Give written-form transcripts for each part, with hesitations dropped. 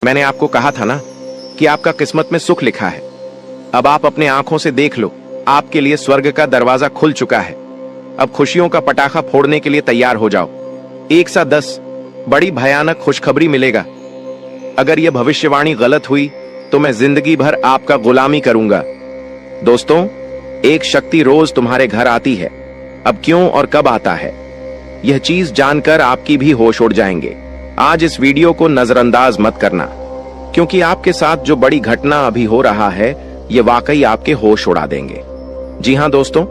मैंने आपको कहा था ना कि आपका किस्मत में सुख लिखा है। अब आप अपने आंखों से देख लो, आपके लिए स्वर्ग का दरवाजा खुल चुका है। अब खुशियों का पटाखा फोड़ने के लिए तैयार हो जाओ। 1 सा 10 बड़ी भयानक खुशखबरी मिलेगा। अगर यह भविष्यवाणी गलत हुई तो मैं जिंदगी भर आपका गुलामी करूंगा। दोस्तों, एक शक्ति रोज तुम्हारे घर आती है। अब क्यों और कब आता है, यह चीज जानकर आपकी भी होश उड़ जाएंगे। आज इस वीडियो को नजरअंदाज मत करना, क्योंकि आपके साथ जो बड़ी घटना अभी हो रहा है ये वाकई आपके होश उड़ा देंगे। जी हाँ दोस्तों,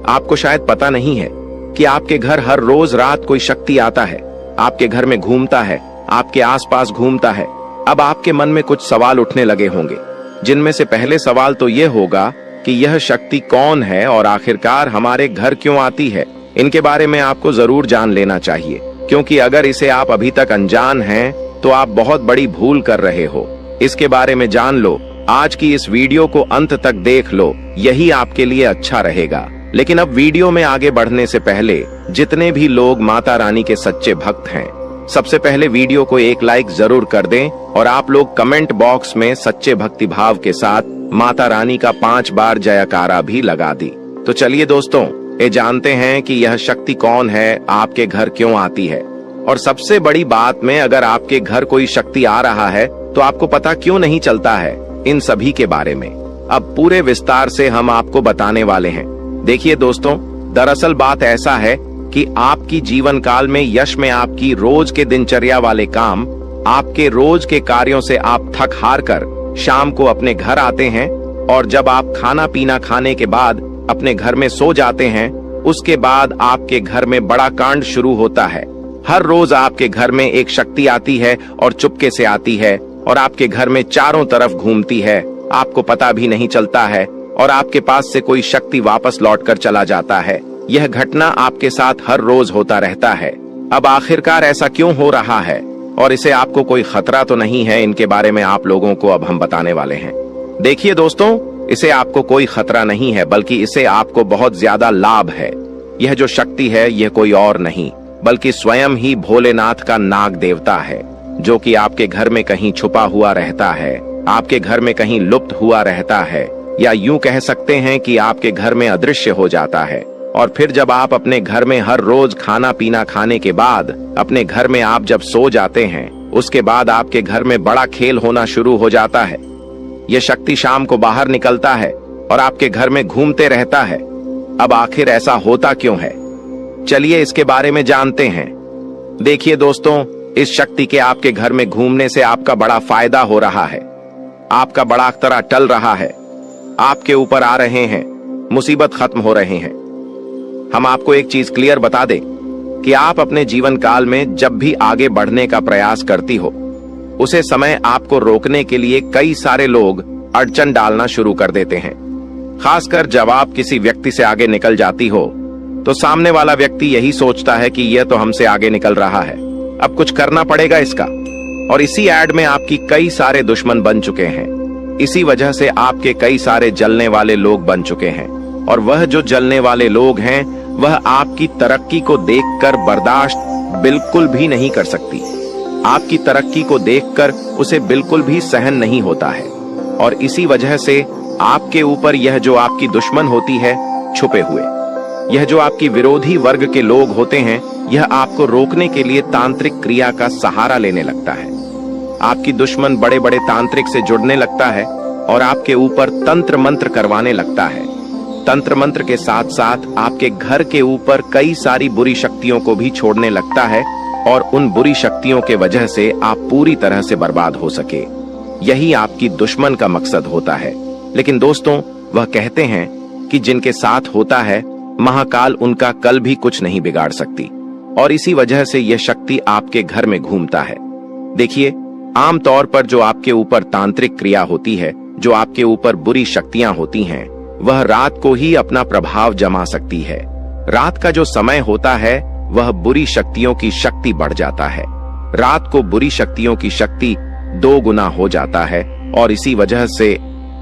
आपको शायद पता नहीं है कि आपके घर हर रोज रात कोई शक्ति आता है, आपके घर में घूमता है, आपके आसपास घूमता है। अब आपके मन में कुछ सवाल उठने लगे होंगे, जिनमें से पहले सवाल तो यह होगा कि यह शक्ति कौन है और आखिरकार हमारे घर क्यों आती है। इनके बारे में आपको जरूर जान लेना चाहिए, क्योंकि अगर इसे आप अभी तक अनजान हैं तो आप बहुत बड़ी भूल कर रहे हो। इसके बारे में जान लो, आज की इस वीडियो को अंत तक देख लो, यही आपके लिए अच्छा रहेगा। लेकिन अब वीडियो में आगे बढ़ने से पहले जितने भी लोग माता रानी के सच्चे भक्त हैं, सबसे पहले वीडियो को एक लाइक जरूर कर दें और आप लोग कमेंट बॉक्स में सच्चे भक्ति भाव के साथ माता रानी का 5 बार जयकारा भी लगा दी। तो चलिए दोस्तों, ये जानते हैं कि यह शक्ति कौन है, आपके घर क्यों आती है, और सबसे बड़ी बात में अगर आपके घर कोई शक्ति आ रहा है तो आपको पता क्यों नहीं चलता है। इन सभी के बारे में अब पूरे विस्तार से हम आपको बताने वाले हैं। देखिए दोस्तों, दरअसल बात ऐसा है कि आपकी जीवन काल में यश में आपकी रोज के दिनचर्या वाले काम, आपके रोज के कार्यों से आप थक हार कर शाम को अपने घर आते हैं, और जब आप खाना पीना खाने के बाद अपने घर में सो जाते हैं, उसके बाद आपके घर में बड़ा कांड शुरू होता है। हर रोज आपके घर में एक शक्ति आती है और चुपके से आती है और आपके घर में चारों तरफ घूमती है, आपको पता भी नहीं चलता है, और आपके पास से कोई शक्ति वापस लौट कर चला जाता है। यह घटना आपके साथ हर रोज होता रहता है। अब आखिरकार ऐसा क्यों हो रहा है और इसे आपको कोई खतरा तो नहीं है, इनके बारे में आप लोगों को अब हम बताने वाले हैं। देखिए दोस्तों, इसे आपको कोई खतरा नहीं है, बल्कि इसे आपको बहुत ज्यादा लाभ है। यह जो शक्ति है यह कोई और नहीं बल्कि स्वयं ही भोलेनाथ का नाग देवता है, जो कि आपके घर में कहीं छुपा हुआ रहता है, आपके घर में कहीं लुप्त हुआ रहता है, या यूं कह सकते हैं कि आपके घर में अदृश्य हो जाता है। और फिर जब आप अपने घर में हर रोज खाना पीना खाने के बाद अपने घर में आप जब सो जाते हैं, उसके बाद आपके घर में बड़ा खेल होना शुरू हो जाता है। यह शक्ति शाम को बाहर निकलता है और आपके घर में घूमते रहता है। अब आखिर ऐसा होता क्यों है, चलिए इसके बारे में जानते हैं। देखिए दोस्तों, इस शक्ति के आपके घर में घूमने से आपका बड़ा फायदा हो रहा है, आपका बड़ा अख्तरा टल रहा है, आपके ऊपर आ रहे हैं, मुसीबत खत्म हो रहे हैं। हम आपको एक चीज क्लियर बता दें कि आप अपने जीवन काल में जब भी आगे बढ़ने का प्रयास करती हो, उसे समय आपको रोकने के लिए कई सारे लोग अड़चन डालना शुरू कर देते हैं। खासकर जब आप किसी व्यक्ति से आगे निकल जाती हो तो सामने वाला व्यक्ति यही सोचता है कि यह तो हमसे आगे निकल रहा है, अब कुछ करना पड़ेगा इसका, और इसी एड में आपकी कई सारे दुश्मन बन चुके हैं। इसी वजह से आपके कई सारे जलने वाले लोग बन चुके हैं, और वह जो जलने वाले लोग हैं वह आपकी तरक्की को देखकर बर्दाश्त बिल्कुल भी नहीं कर सकती। आपकी तरक्की को देखकर उसे बिल्कुल भी सहन नहीं होता है, और इसी वजह से आपके ऊपर यह जो आपकी दुश्मन होती है छुपे हुए, यह जो आपकी विरोधी वर्ग के लोग होते हैं, यह आपको रोकने के लिए तांत्रिक क्रिया का सहारा लेने लगता है। आपकी दुश्मन बड़े बड़े तांत्रिक से जुड़ने लगता है और आपके ऊपर तंत्र मंत्र करवाने लगता है। तंत्र मंत्र के साथ साथ आपके घर के ऊपर कई सारी बुरी शक्तियों को भी छोड़ने लगता है, और उन बुरी शक्तियों के वजह से आप पूरी तरह से बर्बाद हो सके। यही आपकी दुश्मन का मकसद होता है। लेकिन दोस्तों, वह कहते हैं कि जिनके साथ होता है महाकाल उनका कल भी कुछ नहीं बिगाड़ सकती, और इसी वजह से यह शक्ति आपके घर में घूमता है। देखिए, आमतौर पर जो आपके ऊपर तांत्रिक क्रिया होती है, जो आपके ऊपर बुरी शक्तियां होती हैं, वह रात को ही अपना प्रभाव जमा सकती है। रात का जो समय होता है वह बुरी शक्तियों की शक्ति बढ़ जाता है। रात को बुरी शक्तियों की शक्ति 2 गुना हो जाता है, और इसी वजह से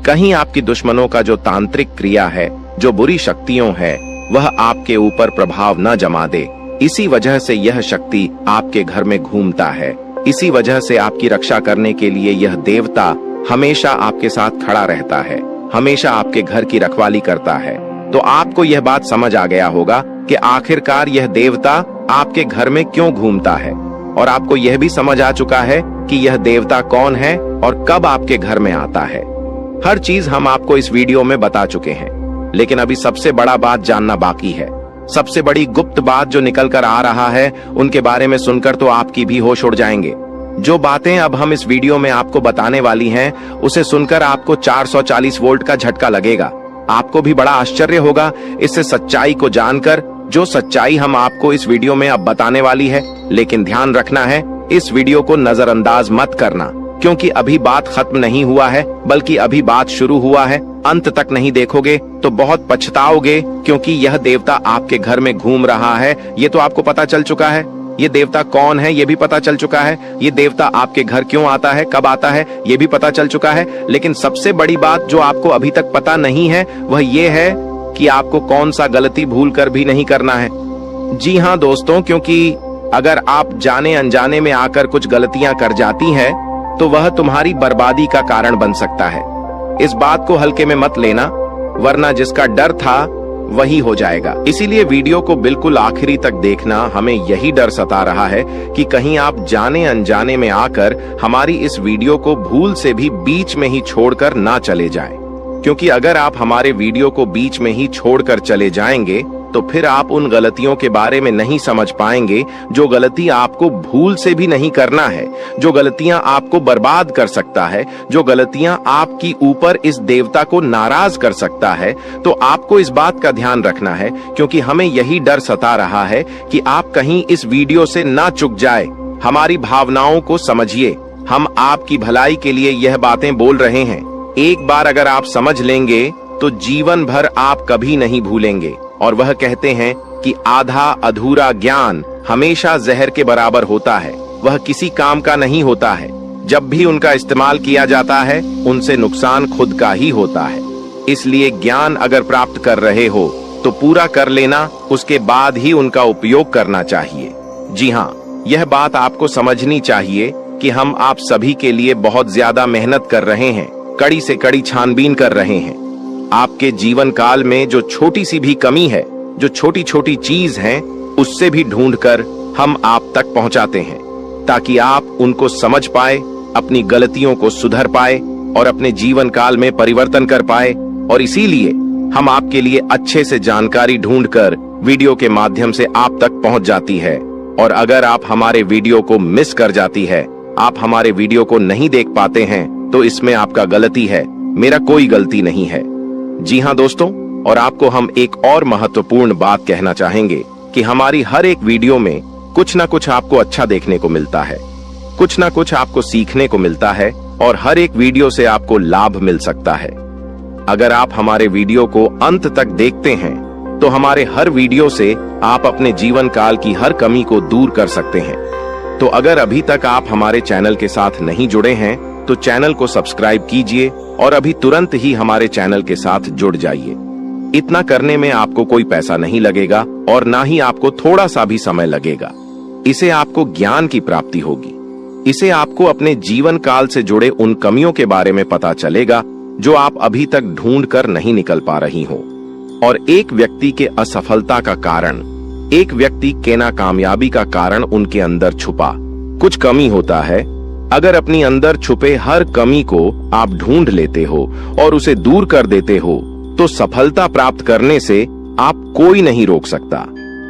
कहीं आपकी दुश्मनों का जो तांत्रिक क्रिया है, जो बुरी शक्तियों है, वह आपके ऊपर प्रभाव न जमा दे। इसी वजह से यह शक्ति आपके घर में घूमता है इसी वजह से आपकी रक्षा करने के लिए यह देवता हमेशा आपके साथ खड़ा रहता है, हमेशा आपके घर की रखवाली करता है। तो आपको यह बात समझ आ गया होगा कि आखिरकार यह देवता आपके घर में क्यों घूमता है, और आपको यह भी समझ आ चुका है कि यह देवता कौन है और कब आपके घर में आता है। हर चीज हम आपको इस वीडियो में बता चुके हैं, लेकिन अभी सबसे बड़ा बात जानना बाकी है। सबसे बड़ी गुप्त बात जो निकल कर आ रहा है, उनके बारे में सुनकर तो आपकी भी होश उड़ जाएंगे। जो बातें अब हम इस वीडियो में आपको बताने वाली हैं, उसे सुनकर आपको 440 वोल्ट का झटका लगेगा। आपको भी बड़ा आश्चर्य होगा इससे सच्चाई को जानकर, जो सच्चाई हम आपको इस वीडियो में अब बताने वाली है। लेकिन ध्यान रखना है, इस वीडियो को नजरअंदाज मत करना, क्योंकि अभी बात खत्म नहीं हुआ है, बल्कि अभी बात शुरू हुआ है। अंत तक नहीं देखोगे तो बहुत पछताओगे, क्योंकि यह देवता आपके घर में घूम रहा है ये तो आपको पता चल चुका है। ये देवता कौन है ये भी पता चल चुका है। ये देवता आपके घर क्यों आता है, कब आता है, ये भी पता चल चुका है। लेकिन सबसे बड़ी बात जो आपको अभी तक पता नहीं है, वह ये है कि आपको कौन सा गलती भूल कर भी नहीं करना है। जी हाँ दोस्तों, क्योंकि अगर आप जाने अनजाने में आकर कुछ गलतियां कर जाती हैं, तो वह तुम्हारी बर्बादी का कारण बन सकता है। इस बात को हल्के में मत लेना, वरना जिसका डर था वही हो जाएगा। इसीलिए वीडियो को बिल्कुल आखिरी तक देखना। हमें यही डर सता रहा है कि कहीं आप जाने अनजाने में आकर हमारी इस वीडियो को भूल से भी बीच में ही छोड़कर ना चले जाएं। क्योंकि अगर आप हमारे वीडियो को बीच में ही छोड़कर चले जाएंगे, तो फिर आप उन गलतियों के बारे में नहीं समझ पाएंगे जो गलती आपको भूल से भी नहीं करना है, जो गलतियां आपको बर्बाद कर सकता है, जो गलतियां आपकी ऊपर इस देवता को नाराज कर सकता है। तो आपको इस बात का ध्यान रखना है, क्योंकि हमें यही डर सता रहा है कि आप कहीं इस वीडियो से ना चूक जाए। हमारी भावनाओं को समझिए, हम आपकी भलाई के लिए यह बातें बोल रहे हैं। एक बार अगर आप समझ लेंगे तो जीवन भर आप कभी नहीं भूलेंगे। और वह कहते हैं कि आधा अधूरा ज्ञान हमेशा जहर के बराबर होता है, वह किसी काम का नहीं होता है। जब भी उनका इस्तेमाल किया जाता है, उनसे नुकसान खुद का ही होता है। इसलिए ज्ञान अगर प्राप्त कर रहे हो तो पूरा कर लेना, उसके बाद ही उनका उपयोग करना चाहिए। जी हाँ, यह बात आपको समझनी चाहिए कि हम आप सभी के लिए बहुत ज्यादा मेहनत कर रहे हैं, कड़ी से कड़ी छानबीन कर रहे हैं। आपके जीवन काल में जो छोटी सी भी कमी है, जो छोटी छोटी चीज है, उससे भी ढूंढकर हम आप तक पहुंचाते हैं, ताकि आप उनको समझ पाए, अपनी गलतियों को सुधर पाए और अपने जीवन काल में परिवर्तन कर पाए। और इसीलिए हम आपके लिए अच्छे से जानकारी ढूंढकर वीडियो के माध्यम से आप तक पहुंच जाती है। और अगर आप हमारे वीडियो को मिस कर जाती है, आप हमारे वीडियो को नहीं देख पाते हैं, तो इसमें आपका गलती है, मेरा कोई गलती नहीं है। जी हाँ दोस्तों, और आपको हम एक और महत्वपूर्ण बात कहना चाहेंगे कि हमारी हर एक वीडियो में कुछ ना कुछ आपको अच्छा देखने को मिलता है, कुछ ना कुछ आपको सीखने को मिलता है, और हर एक वीडियो से आपको लाभ मिल सकता है। अगर आप हमारे वीडियो को अंत तक देखते हैं, तो हमारे हर वीडियो से आप अपने जीवन काल की हर कमी को दूर कर सकते हैं। तो अगर अभी तक आप हमारे चैनल के साथ नहीं जुड़े हैं, तो चैनल को सब्सक्राइब कीजिए और अभी तुरंत ही हमारे चैनल के साथ जुड़ जाइए। इतना करने में आपको कोई पैसा नहीं लगेगा और ना ही आपको थोड़ा सा भी समय लगेगा। इसे आपको ज्ञान की प्राप्ति होगी। इसे आपको अपने जीवन काल से जुड़े उन कमियों के बारे में पता चलेगा जो आप अभी तक ढूंढ कर नहीं निकल पा रही हो। और एक व्यक्ति के असफलता का कारण, एक व्यक्ति के नाकामयाबी का कारण उनके अंदर छुपा कुछ कमी होता है। अगर अपनी अंदर छुपे हर कमी को आप ढूंढ लेते हो और उसे दूर कर देते हो, तो सफलता प्राप्त करने से आप कोई नहीं रोक सकता।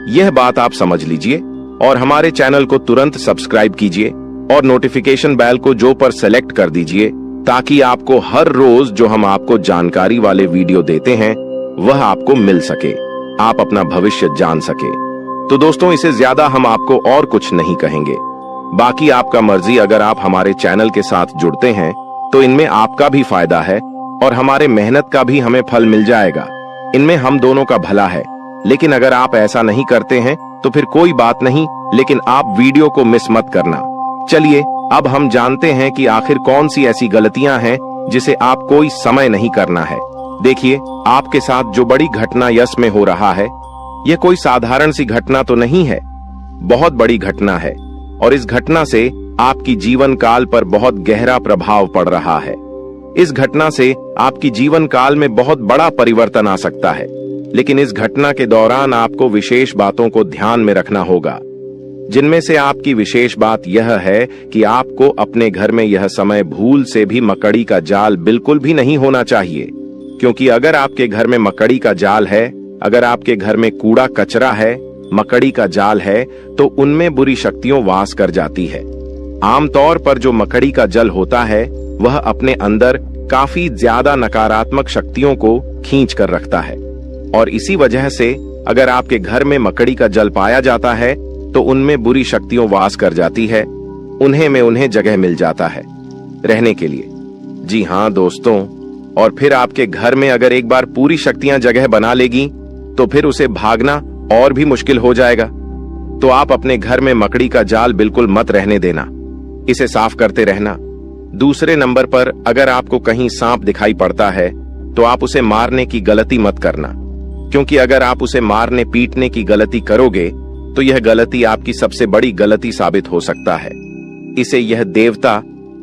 यह बात आप समझ लीजिए और हमारे चैनल को तुरंत सब्सक्राइब कीजिए और नोटिफिकेशन बेल को जो पर सेलेक्ट कर दीजिए, ताकि आपको हर रोज जो हम आपको जानकारी वाले वीडियो देते हैं वह आपको मिल सके, आप अपना भविष्य जान सके। तो दोस्तों, इसे ज्यादा हम आपको और कुछ नहीं कहेंगे। बाकी आपका मर्जी। अगर आप हमारे चैनल के साथ जुड़ते हैं तो इनमें आपका भी फायदा है और हमारे मेहनत का भी हमें फल मिल जाएगा। इनमें हम दोनों का भला है। लेकिन अगर आप ऐसा नहीं करते हैं तो फिर कोई बात नहीं, लेकिन आप वीडियो को मिस मत करना। चलिए अब हम जानते हैं कि आखिर कौन सी ऐसी गलतियां हैं जिसे आप कोई समय नहीं करना है। देखिए, आपके साथ जो बड़ी घटना यश में हो रहा है, यह कोई साधारण सी घटना तो नहीं है, बहुत बड़ी घटना है। और इस घटना से आपकी जीवन काल पर बहुत गहरा प्रभाव पड़ रहा है। इस घटना से आपकी जीवन काल में बहुत बड़ा परिवर्तन आ सकता है, लेकिन इस घटना के दौरान आपको विशेष बातों को ध्यान में रखना होगा, जिनमें से आपकी विशेष बात यह है कि आपको अपने घर में यह समय भूल से भी मकड़ी का जाल बिल्कुल भी नहीं होना चाहिए, क्योंकि अगर आपके घर में मकड़ी का जाल है, अगर आपके घर में कूड़ा कचरा है, मकड़ी का जाल है, तो उनमें बुरी शक्तियां वास कर जाती है। आमतौर पर जो मकड़ी का जल होता है वह अपने अंदर काफी ज्यादा नकारात्मक शक्तियों को खींच कर रखता है, और इसी वजह से अगर आपके घर में मकड़ी का जल पाया जाता है तो उनमें बुरी शक्तियां वास कर जाती है, उन्हें जगह मिल जाता है रहने के लिए। जी हाँ दोस्तों, और फिर आपके घर में अगर एक बार पूरी शक्तियां जगह बना लेगी तो फिर उसे भागना और भी मुश्किल हो जाएगा। तो आप अपने घर में मकड़ी का जाल बिल्कुल मत रहने देना, इसे साफ करते रहना। दूसरे नंबर पर अगर आपको कहीं सांप दिखाई पड़ता है तो आप उसे मारने की गलती मत करना, क्योंकि अगर आप उसे मारने पीटने की गलती करोगे तो यह गलती आपकी सबसे बड़ी गलती साबित हो सकता है। इसे यह देवता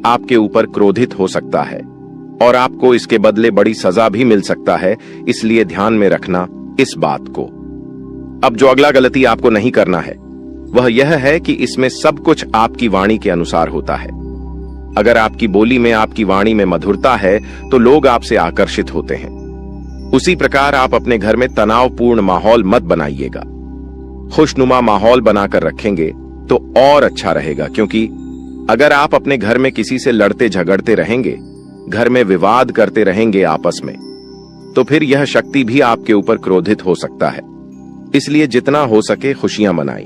आपके ऊपर क्रोधित हो सकता है और आपको इसके बदले बड़ी सजा भी मिल सकता है, इसलिए ध्यान में रखना इस बात को। अब जो अगला गलती आपको नहीं करना है वह यह है कि इसमें सब कुछ आपकी वाणी के अनुसार होता है। अगर आपकी बोली में, आपकी वाणी में मधुरता है तो लोग आपसे आकर्षित होते हैं। उसी प्रकार आप अपने घर में तनावपूर्ण माहौल मत बनाइएगा, खुशनुमा माहौल बनाकर रखेंगे तो और अच्छा रहेगा, क्योंकि अगर आप अपने घर में किसी से लड़ते झगड़ते रहेंगे, घर में विवाद करते रहेंगे आपस में, तो फिर यह शक्ति भी आपके ऊपर क्रोधित हो सकता है। इसलिए जितना हो सके खुशियां मनाएं।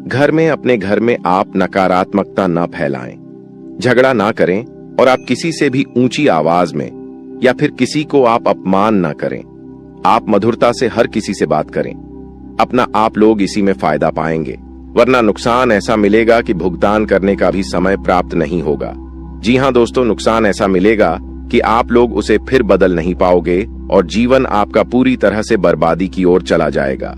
घर में, अपने घर में आप नकारात्मकता न फैलाएं, झगड़ा ना करें, और आप किसी से भी ऊंची आवाज में या फिर किसी को आप अपमान ना करें। आप मधुरता से हर किसी से बात करें, अपना आप लोग इसी में फायदा पाएंगे, वरना नुकसान ऐसा मिलेगा कि भुगतान करने का भी समय प्राप्त नहीं होगा। जी हाँ दोस्तों, नुकसान ऐसा मिलेगा कि आप लोग उसे फिर बदल नहीं पाओगे और जीवन आपका पूरी तरह से बर्बादी की ओर चला जाएगा।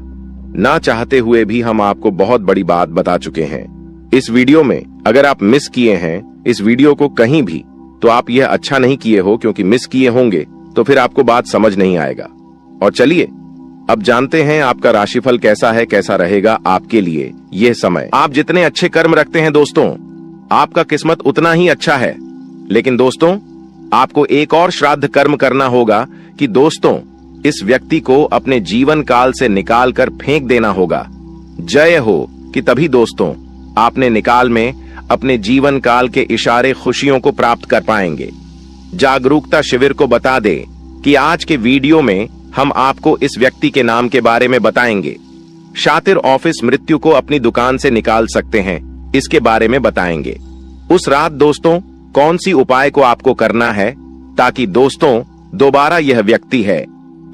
ना चाहते हुए भी हम आपको बहुत बड़ी बात बता चुके हैं इस वीडियो में। अगर आप मिस किए हैं इस वीडियो को कहीं भी, तो आप यह अच्छा नहीं किए हो, क्योंकि मिस किए होंगे तो फिर आपको बात समझ नहीं आएगा। और चलिए अब जानते हैं आपका राशिफल कैसा है, कैसा रहेगा आपके लिए यह समय। आप जितने अच्छे कर्म रखते हैं दोस्तों, आपका किस्मत उतना ही अच्छा है। लेकिन दोस्तों, आपको एक और श्राद्ध कर्म करना होगा कि दोस्तों इस व्यक्ति को अपने जीवन काल से निकाल कर फेंक देना होगा। जय हो कि तभी दोस्तों आपने निकाल में अपने जीवन काल के इशारे खुशियों को प्राप्त कर पाएंगे। जागरूकता शिविर को बता दे कि आज के वीडियो में हम आपको इस व्यक्ति के नाम के बारे में बताएंगे। शातिर ऑफिस मृत्यु को अपनी दुकान से निकाल सकते हैं, इसके बारे में बताएंगे। उस रात दोस्तों कौन सी उपाय को आपको करना है ताकि दोस्तों दोबारा यह व्यक्ति है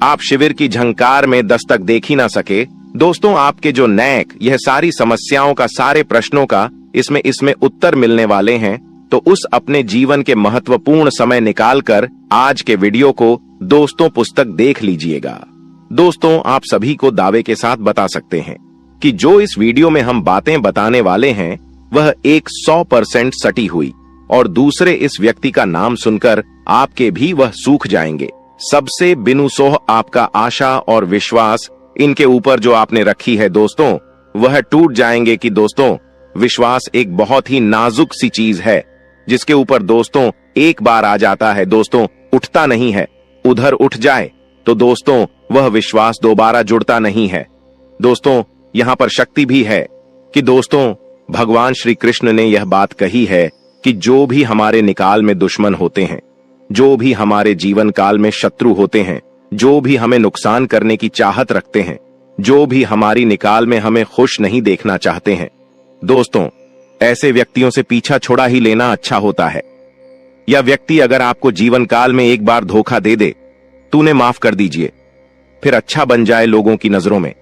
आप शिविर की झंकार में दस्तक देख ही ना सके। दोस्तों आपके जो नैक, यह सारी समस्याओं का, सारे प्रश्नों का इसमें उत्तर मिलने वाले हैं। तो उस अपने जीवन के महत्वपूर्ण समय निकालकर आज के वीडियो को दोस्तों पुस्तक देख लीजिएगा। दोस्तों आप सभी को दावे के साथ बता सकते हैं कि जो इस वीडियो में हम बातें बताने वाले हैं वह 100% सटी हुई, और दूसरे इस व्यक्ति का नाम सुनकर आपके भी वह सूख जाएंगे। सबसे बिनु सोह आपका आशा और विश्वास इनके ऊपर जो आपने रखी है दोस्तों, वह टूट जाएंगे। कि दोस्तों विश्वास एक बहुत ही नाजुक सी चीज है, जिसके ऊपर दोस्तों एक बार आ जाता है दोस्तों उठता नहीं है। उधर उठ जाए तो दोस्तों वह विश्वास दोबारा जुड़ता नहीं है। दोस्तों यहाँ पर शक्ति भी है कि दोस्तों भगवान श्री कृष्ण ने यह बात कही है कि जो भी हमारे निकाल में दुश्मन होते हैं, जो भी हमारे जीवन काल में शत्रु होते हैं, जो भी हमें नुकसान करने की चाहत रखते हैं, जो भी हमारी निकाल में हमें खुश नहीं देखना चाहते हैं, दोस्तों ऐसे व्यक्तियों से पीछा छोड़ा ही लेना अच्छा होता है। यह व्यक्ति अगर आपको जीवन काल में एक बार धोखा दे दे तो उन्हें माफ कर दीजिए, फिर अच्छा बन जाए लोगों की नजरों में,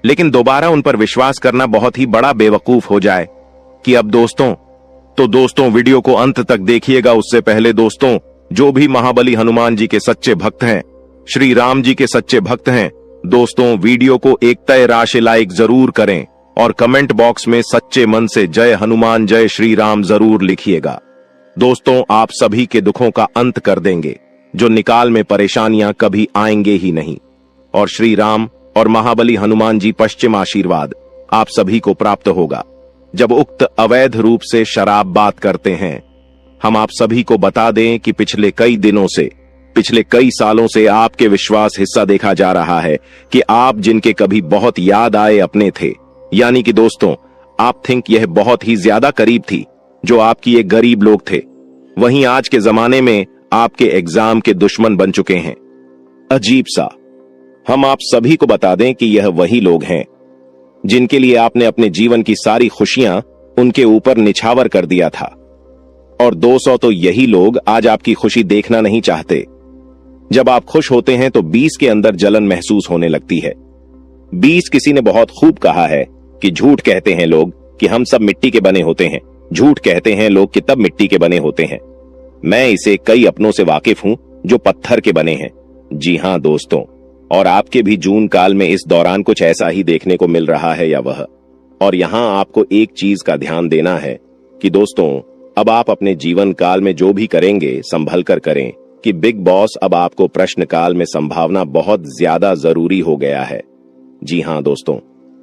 लेकिन दोबारा उन पर विश्वास करना बहुत ही बड़ा बेवकूफ हो जाए। कि अब दोस्तों वीडियो को अंत तक देखिएगा। उससे पहले दोस्तों जो भी महाबली हनुमान जी के सच्चे भक्त हैं, श्री राम जी के सच्चे भक्त हैं, दोस्तों वीडियो को एक तय राशि लाइक जरूर करें और कमेंट बॉक्स में सच्चे मन से जय हनुमान जय श्री राम जरूर लिखिएगा। दोस्तों, आप सभी के दुखों का अंत कर देंगे, जो निकाल में परेशानियां कभी आएंगे ही नहीं। और श्री राम और महाबली हनुमान जी पश्चिम आशीर्वाद आप सभी को प्राप्त होगा। जब उक्त अवैध रूप से शराब बात करते हैं, हम आप सभी को बता दें कि पिछले कई सालों से आपके विश्वास हिस्सा देखा जा रहा है कि आप जिनके कभी बहुत याद आए अपने थे, यानी कि दोस्तों आप थिंक यह बहुत ही ज्यादा करीब थी, जो आपकी एक गरीब लोग थे, वहीं आज के जमाने में आपके एग्जाम के दुश्मन बन चुके हैं। अजीब सा। हम आप सभी को बता दें कि यह वही लोग हैं जिनके लिए आपने अपने जीवन की सारी खुशियां उनके ऊपर निछावर कर दिया था। और 200 तो यही लोग आज आपकी खुशी देखना नहीं चाहते। जब आप खुश होते हैं तो 20 के अंदर जलन महसूस होने लगती है। 20 किसी ने बहुत खूब कहा है कि झूठ कहते हैं लोग कि हम सब मिट्टी के बने होते हैं, झूठ कहते हैं लोग कि तब मिट्टी के बने होते हैं। मैं इसे कई अपनों से वाकिफ हूं जो पत्थर के बने हैं। जी हां दोस्तों, और आपके भी जून काल में इस दौरान कुछ ऐसा ही देखने को मिल रहा है या वह। और यहां आपको एक चीज का ध्यान देना है कि दोस्तों अब आप अपने जीवन काल में जो भी करेंगे संभल कर करें, कि बिग बॉस अब आपको प्रश्न काल में संभावना बहुत ज्यादा जरूरी हो गया है। जी हां दोस्तों,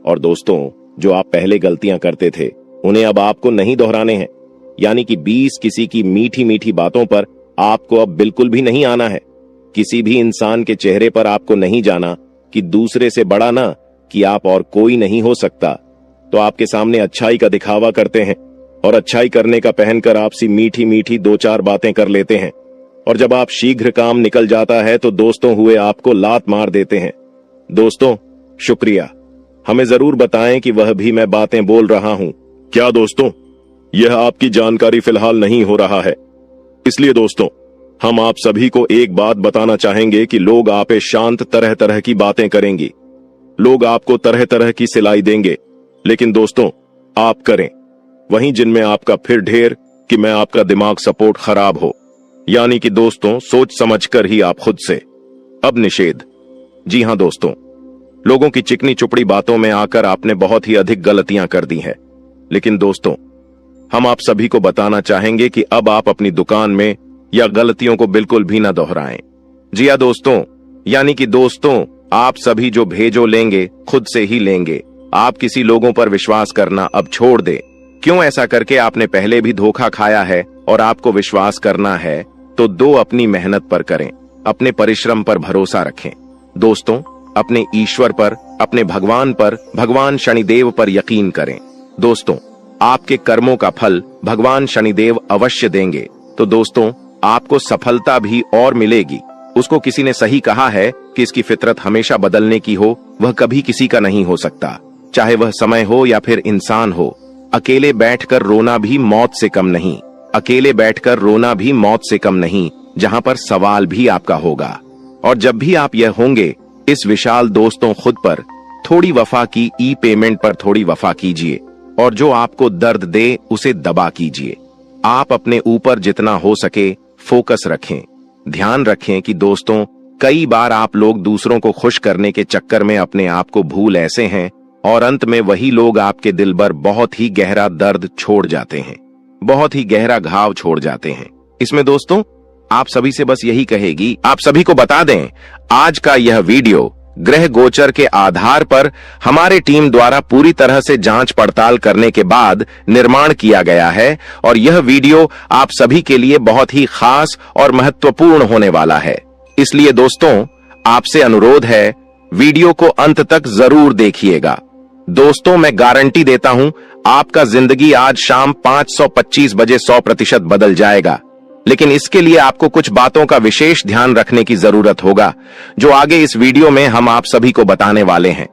और दोस्तों जो आप पहले गलतियां करते थे उन्हें अब आपको नहीं दोहराने हैं, यानी कि 20 किसी की मीठी मीठी बातों पर आपको अब बिल्कुल भी नहीं आना है। किसी भी इंसान के चेहरे पर आपको नहीं जाना कि दूसरे से बड़ा ना कि आप और कोई नहीं हो सकता, तो आपके सामने अच्छाई का दिखावा करते हैं और अच्छाई करने का पहनकर आपसी मीठी मीठी 2-4 बातें कर लेते हैं। और जब आप शीघ्र काम निकल जाता है तो दोस्तों हुए आपको लात मार देते हैं। दोस्तों शुक्रिया, हमें जरूर बताएं कि वह भी मैं बातें बोल रहा हूं क्या। दोस्तों यह आपकी जानकारी फिलहाल नहीं हो रहा है, इसलिए दोस्तों हम आप सभी को एक बात बताना चाहेंगे कि लोग आप पे शांत तरह तरह की बातें करेंगी, लोग आपको तरह तरह की सिलाई देंगे, लेकिन दोस्तों आप करें वहीं जिनमें आपका फिर ढेर कि मैं आपका दिमाग सपोर्ट खराब हो, यानी कि दोस्तों सोच समझकर ही आप खुद से। अब निषेध। जी हां दोस्तों, लोगों की चिकनी चुपड़ी बातों में आकर आपने बहुत ही अधिक गलतियां कर दी हैं, लेकिन दोस्तों हम आप सभी को बताना चाहेंगे कि अब आप अपनी दुकान में या गलतियों को बिल्कुल भी न दोहराएं। जी हां दोस्तों, यानी कि दोस्तों आप सभी जो भेजो लेंगे खुद से ही लेंगे। आप किसी लोगों पर विश्वास करना अब छोड़ दे। क्यों ऐसा करके आपने पहले भी धोखा खाया है और आपको विश्वास करना है तो अपनी मेहनत पर करें, अपने परिश्रम पर भरोसा रखें। दोस्तों अपने ईश्वर पर, अपने भगवान पर, भगवान शनिदेव पर यकीन करें। दोस्तों आपके कर्मों का फल भगवान शनिदेव अवश्य देंगे। तो दोस्तों आपको सफलता भी और मिलेगी। उसको किसी ने सही कहा है कि इसकी फितरत हमेशा बदलने की हो, वह कभी किसी का नहीं हो सकता, चाहे वह समय हो या फिर इंसान हो। अकेले बैठकर रोना भी मौत से कम नहीं, अकेले बैठकर रोना भी मौत से कम नहीं, जहां पर सवाल भी आपका होगा। और जब भी आप यह होंगे, इस विशाल दोस्तों खुद पर थोड़ी वफा की ई पेमेंट पर थोड़ी वफा कीजिए, और जो आपको दर्द दे उसे दबा कीजिए। आप अपने ऊपर जितना हो सके फोकस रखें। ध्यान रखें कि दोस्तों कई बार आप लोग दूसरों को खुश करने के चक्कर में अपने आप को भूल ऐसे हैं, और अंत में वही लोग आपके दिल पर बहुत ही गहरा दर्द छोड़ जाते हैं, बहुत ही गहरा घाव छोड़ जाते हैं। इसमें दोस्तों आप सभी से बस यही कहेगी, आप सभी को बता दें आज का यह वीडियो ग्रह गोचर के आधार पर हमारे टीम द्वारा पूरी तरह से जांच पड़ताल करने के बाद निर्माण किया गया है, और यह वीडियो आप सभी के लिए बहुत ही खास और महत्वपूर्ण होने वाला है। इसलिए दोस्तों आपसे अनुरोध है वीडियो को अंत तक जरूर देखिएगा। दोस्तों मैं गारंटी देता हूं आपका जिंदगी आज शाम 525 बजे 100% बदल जाएगा, लेकिन इसके लिए आपको कुछ बातों का विशेष ध्यान रखने की जरूरत होगा, जो आगे इस वीडियो में हम आप सभी को बताने वाले हैं।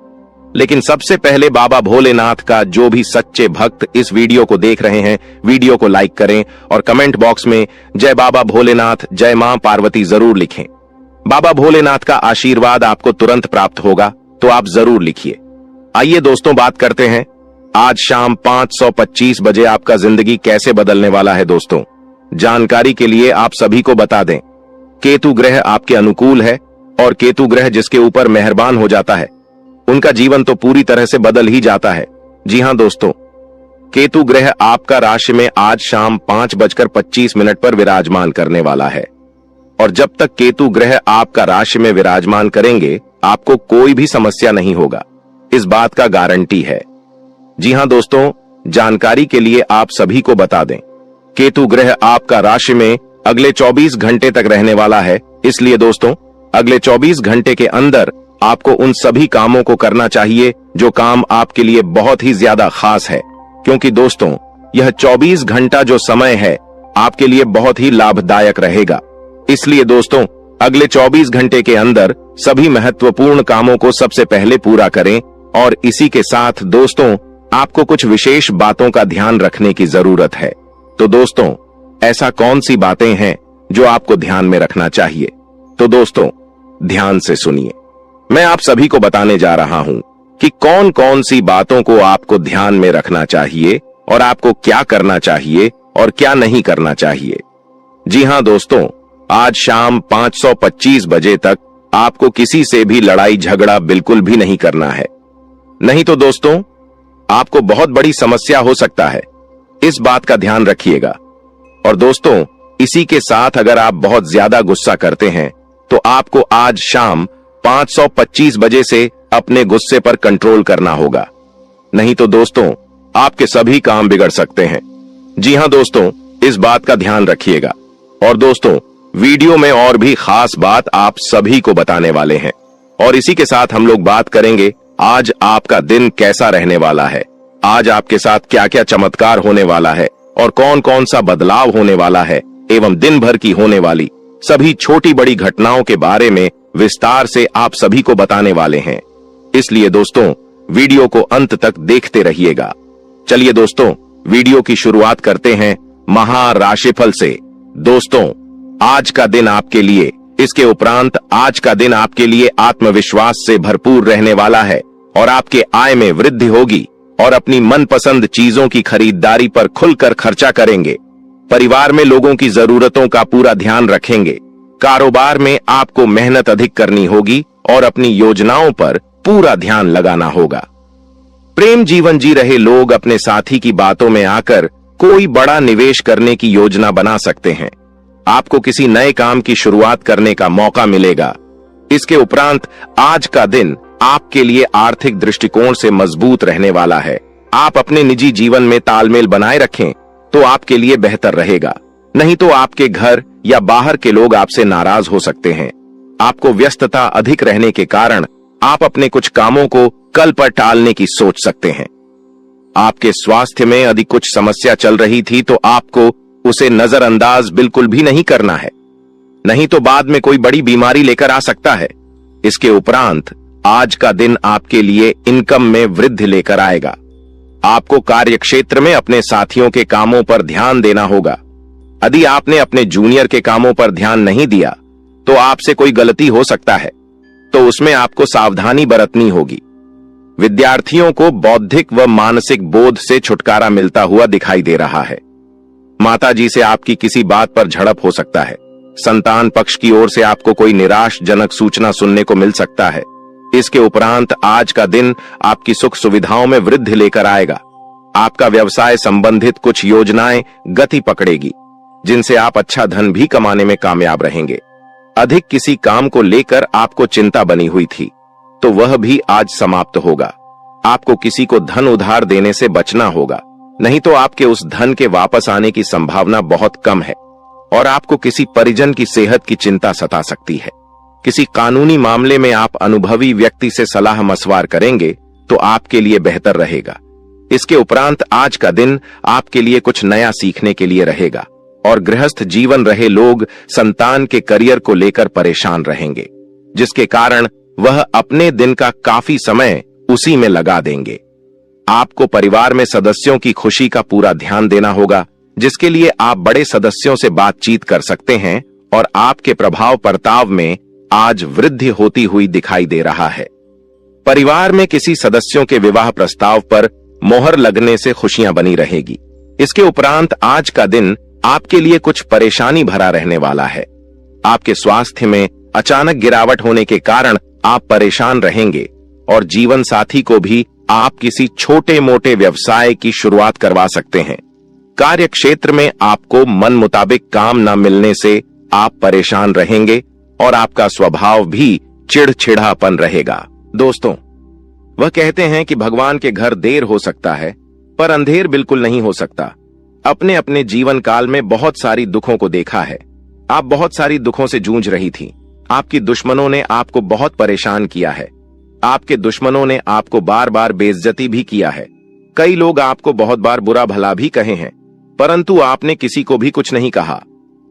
लेकिन सबसे पहले बाबा भोलेनाथ का जो भी सच्चे भक्त इस वीडियो को देख रहे हैं, वीडियो को लाइक करें और कमेंट बॉक्स में जय बाबा भोलेनाथ, जय मां पार्वती जरूर लिखें। बाबा भोलेनाथ का आशीर्वाद आपको तुरंत प्राप्त होगा, तो आप जरूर लिखिए। आइए दोस्तों बात करते हैं आज शाम 525 बजे आपका जिंदगी कैसे बदलने वाला है। दोस्तों जानकारी के लिए आप सभी को बता दें, केतु ग्रह आपके अनुकूल है, और केतु ग्रह जिसके ऊपर मेहरबान हो जाता है उनका जीवन तो पूरी तरह से बदल ही जाता है। जी हां दोस्तों, केतु ग्रह आपका राशि में आज शाम 5:25 पर विराजमान करने वाला है और जब तक केतु ग्रह आपका राशि में विराजमान करेंगे आपको कोई भी समस्या नहीं होगा, इस बात का गारंटी है। जी हां दोस्तों, जानकारी के लिए आप सभी को बता दें, केतु ग्रह आपका राशि में अगले 24 घंटे तक रहने वाला है। इसलिए दोस्तों, अगले 24 घंटे के अंदर आपको उन सभी कामों को करना चाहिए जो काम आपके लिए बहुत ही ज्यादा खास है, क्योंकि दोस्तों यह 24 घंटा जो समय है आपके लिए बहुत ही लाभदायक रहेगा। इसलिए दोस्तों, अगले 24 घंटे के अंदर सभी महत्वपूर्ण कामों को सबसे पहले पूरा करें और इसी के साथ दोस्तों आपको कुछ विशेष बातों का ध्यान रखने की जरूरत है। तो दोस्तों, ऐसा कौन सी बातें हैं जो आपको ध्यान में रखना चाहिए? तो दोस्तों ध्यान से सुनिए, मैं आप सभी को बताने जा रहा हूं कि कौन कौन सी बातों को आपको ध्यान में रखना चाहिए और आपको क्या करना चाहिए और क्या नहीं करना चाहिए। जी हां दोस्तों, आज शाम 5:25 बजे तक आपको किसी से भी लड़ाई झगड़ा बिल्कुल भी नहीं करना है, नहीं तो दोस्तों आपको बहुत बड़ी समस्या हो सकता है, इस बात का ध्यान रखिएगा। और दोस्तों इसी के साथ अगर आप बहुत ज्यादा गुस्सा करते हैं तो आपको आज शाम 5:25 बजे से अपने गुस्से पर कंट्रोल करना होगा, नहीं तो दोस्तों आपके सभी काम बिगड़ सकते हैं। जी हां दोस्तों, इस बात का ध्यान रखिएगा। और दोस्तों वीडियो में और भी खास बात आप सभी को बताने वाले हैं और इसी के साथ हम लोग बात करेंगे आज आपका दिन कैसा रहने वाला है, आज आपके साथ क्या क्या चमत्कार होने वाला है और कौन कौन सा बदलाव होने वाला है एवं दिन भर की होने वाली सभी छोटी बड़ी घटनाओं के बारे में विस्तार से आप सभी को बताने वाले हैं। इसलिए दोस्तों वीडियो को अंत तक देखते रहिएगा। चलिए दोस्तों वीडियो की शुरुआत करते हैं महाराशिफल से। दोस्तों आज का दिन आपके लिए, इसके उपरांत आज का दिन आपके लिए आत्मविश्वास से भरपूर रहने वाला है और आपके आय में वृद्धि होगी और अपनी मनपसंद चीजों की खरीदारी पर खुलकर खर्चा करेंगे। परिवार में लोगों की जरूरतों का पूरा ध्यान रखेंगे। कारोबार में आपको मेहनत अधिक करनी होगी और अपनी योजनाओं पर पूरा ध्यान लगाना होगा। प्रेम जीवन जी रहे लोग अपने साथी की बातों में आकर कोई बड़ा निवेश करने की योजना बना सकते हैं। आपको किसी नए काम की शुरुआत करने का मौका मिलेगा। इसके उपरांत आज का दिन आपके लिए आर्थिक दृष्टिकोण से मजबूत रहने वाला है। आप अपने निजी जीवन में तालमेल बनाए रखें तो आपके लिए बेहतर रहेगा, नहीं तो आपके घर या बाहर के लोग आपसे नाराज हो सकते हैं। आपको व्यस्तता अधिक रहने के कारण आप अपने कुछ कामों को कल पर टालने की सोच सकते हैं। आपके स्वास्थ्य में यदि कुछ समस्या चल रही थी तो आपको उसे नजरअंदाज बिल्कुल भी नहीं करना है, नहीं तो बाद में कोई बड़ी बीमारी लेकर आ सकता है। इसके उपरांत आज का दिन आपके लिए इनकम में वृद्धि लेकर आएगा। आपको कार्यक्षेत्र में अपने साथियों के कामों पर ध्यान देना होगा। यदि आपने अपने जूनियर के कामों पर ध्यान नहीं दिया तो आपसे कोई गलती हो सकता है, तो उसमें आपको सावधानी बरतनी होगी। विद्यार्थियों को बौद्धिक व मानसिक बोध से छुटकारा मिलता हुआ दिखाई दे रहा है। माताजी से आपकी किसी बात पर झड़प हो सकता है। संतान पक्ष की ओर से आपको कोई निराशजनक सूचना सुनने को मिल सकता है। इसके उपरांत आज का दिन आपकी सुख सुविधाओं में वृद्धि लेकर आएगा। आपका व्यवसाय संबंधित कुछ योजनाएं गति पकड़ेगी, जिनसे आप अच्छा धन भी कमाने में कामयाब रहेंगे। अधिक किसी काम को लेकर आपको चिंता बनी हुई थी तो वह भी आज समाप्त होगा। आपको किसी को धन उधार देने से बचना होगा, नहीं तो आपके उस धन के वापस आने की संभावना बहुत कम है और आपको किसी परिजन की सेहत की चिंता सता सकती है। किसी कानूनी मामले में आप अनुभवी व्यक्ति से सलाह मशवरा करेंगे तो आपके लिए बेहतर रहेगा। इसके उपरांत आज का दिन आपके लिए कुछ नया सीखने के लिए रहेगा और गृहस्थ जीवन रहे लोग संतान के करियर को लेकर परेशान रहेंगे, जिसके कारण वह अपने दिन का काफी समय उसी में लगा देंगे। आपको परिवार में सदस्यों की खुशी का पूरा ध्यान देना होगा, जिसके लिए आप बड़े सदस्यों से बातचीत कर सकते हैं और आपके प्रभाव प्रताप में आज वृद्धि होती हुई दिखाई दे रहा है। परिवार में किसी सदस्यों के विवाह प्रस्ताव पर मोहर लगने से खुशियां बनी रहेगी। इसके उपरांत आज का दिन आपके लिए कुछ परेशानी भरा रहने वाला है। आपके स्वास्थ्य में अचानक गिरावट होने के कारण आप परेशान रहेंगे और जीवन साथी को भी आप किसी छोटे मोटे व्यवसाय की शुरुआत करवा सकते हैं। कार्य क्षेत्र में आपको मन मुताबिक काम न मिलने से आप परेशान रहेंगे और आपका स्वभाव भी चिड़चिड़ापन रहेगा। दोस्तों, वह कहते हैं कि भगवान के घर देर हो सकता है पर अंधेर बिल्कुल नहीं हो सकता। अपने अपने जीवन काल में बहुत सारी दुखों को देखा है। आप बहुत सारी दुखों से जूझ रही थी। आपकी दुश्मनों ने आपको बहुत परेशान किया है। आपके दुश्मनों ने आपको बार बार बेइज्जती भी किया है। कई लोग आपको बहुत बार बुरा भला भी कहे हैं, परंतु आपने किसी को भी कुछ नहीं कहा।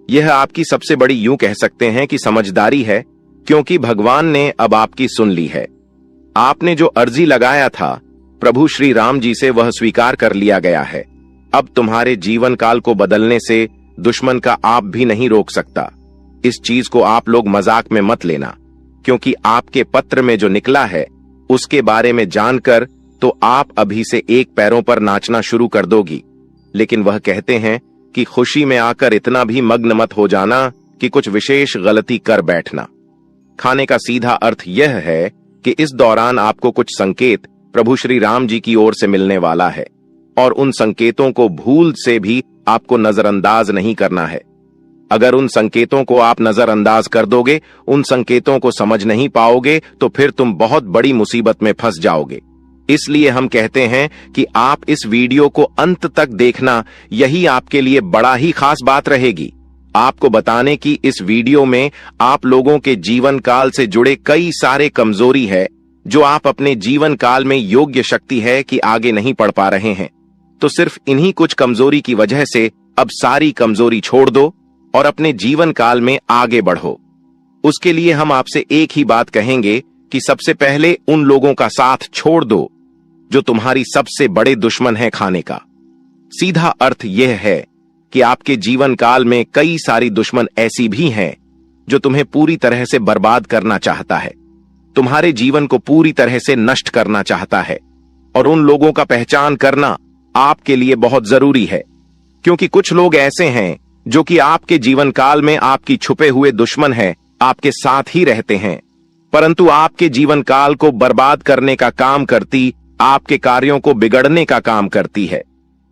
यह आपकी सबसे बड़ी, यूं कह सकते हैं कि समझदारी है, क्योंकि भगवान ने अब आपकी सुन ली है। आपने जो अर्जी लगाया था प्रभु श्री राम जी से, वह स्वीकार कर लिया गया है। अब तुम्हारे जीवन काल को बदलने से दुश्मन का आप भी नहीं रोक सकता। इस चीज को आप लोग मजाक में मत लेना, क्योंकि आपके पत्र में जो निकला है उसके बारे में जानकर तो आप अभी से एक पैरों पर नाचना शुरू कर दोगी। लेकिन वह कहते हैं कि खुशी में आकर इतना भी मग्न मत हो जाना कि कुछ विशेष गलती कर बैठना। खाने का सीधा अर्थ यह है कि इस दौरान आपको कुछ संकेत प्रभु श्री राम जी की ओर से मिलने वाला है, और उन संकेतों को भूल से भी आपको नजरअंदाज नहीं करना है। अगर उन संकेतों को आप नजरअंदाज कर दोगे, उन संकेतों को समझ नहीं पाओगे, तो फिर तुम बहुत बड़ी मुसीबत में फंस जाओगे। इसलिए हम कहते हैं कि आप इस वीडियो को अंत तक देखना, यही आपके लिए बड़ा ही खास बात रहेगी। आपको बताने की इस वीडियो में आप लोगों के जीवन काल से जुड़े कई सारे कमजोरी है, जो आप अपने जीवन काल में योग्य शक्ति है कि आगे नहीं बढ़ पा रहे हैं। तो सिर्फ इन्हीं कुछ कमजोरी की वजह से अब सारी कमजोरी छोड़ दो और अपने जीवन काल में आगे बढ़ो। उसके लिए हम आपसे एक ही बात कहेंगे कि सबसे पहले उन लोगों का साथ छोड़ दो जो तुम्हारी सबसे बड़े दुश्मन है खाने का। सीधा अर्थ यह है कि आपके जीवन काल में कई सारी दुश्मन ऐसी भी हैं जो तुम्हें पूरी तरह से बर्बाद करना चाहता है, तुम्हारे जीवन को पूरी तरह से नष्ट करना चाहता है। और उन लोगों का पहचान करना आपके लिए बहुत जरूरी है, क्योंकि कुछ लोग ऐसे हैं जो कि आपके जीवन काल में आपकी छुपे हुए दुश्मन है, आपके साथ ही रहते हैं, परंतु आपके जीवन काल को बर्बाद करने का काम करती, आपके कार्यों को बिगड़ने का काम करती है।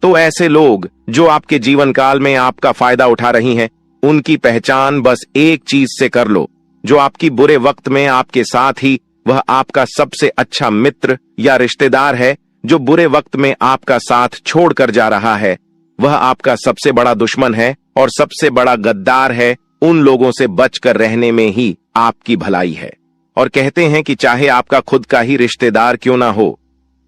तो ऐसे लोग जो आपके जीवन काल में आपका फायदा उठा रही हैं, उनकी पहचान बस एक चीज से कर लो, जो आपकी बुरे वक्त में आपके साथ ही वह आपका सबसे अच्छा मित्र या रिश्तेदार है, जो बुरे वक्त में आपका साथ छोड़कर जा रहा है, वह आपका सबसे बड़ा दुश्मन है और सबसे बड़ा गद्दार है। उन लोगों से बचकर रहने में ही आपकी भलाई है। और कहते हैं कि चाहे आपका खुद का ही रिश्तेदार क्यों ना हो,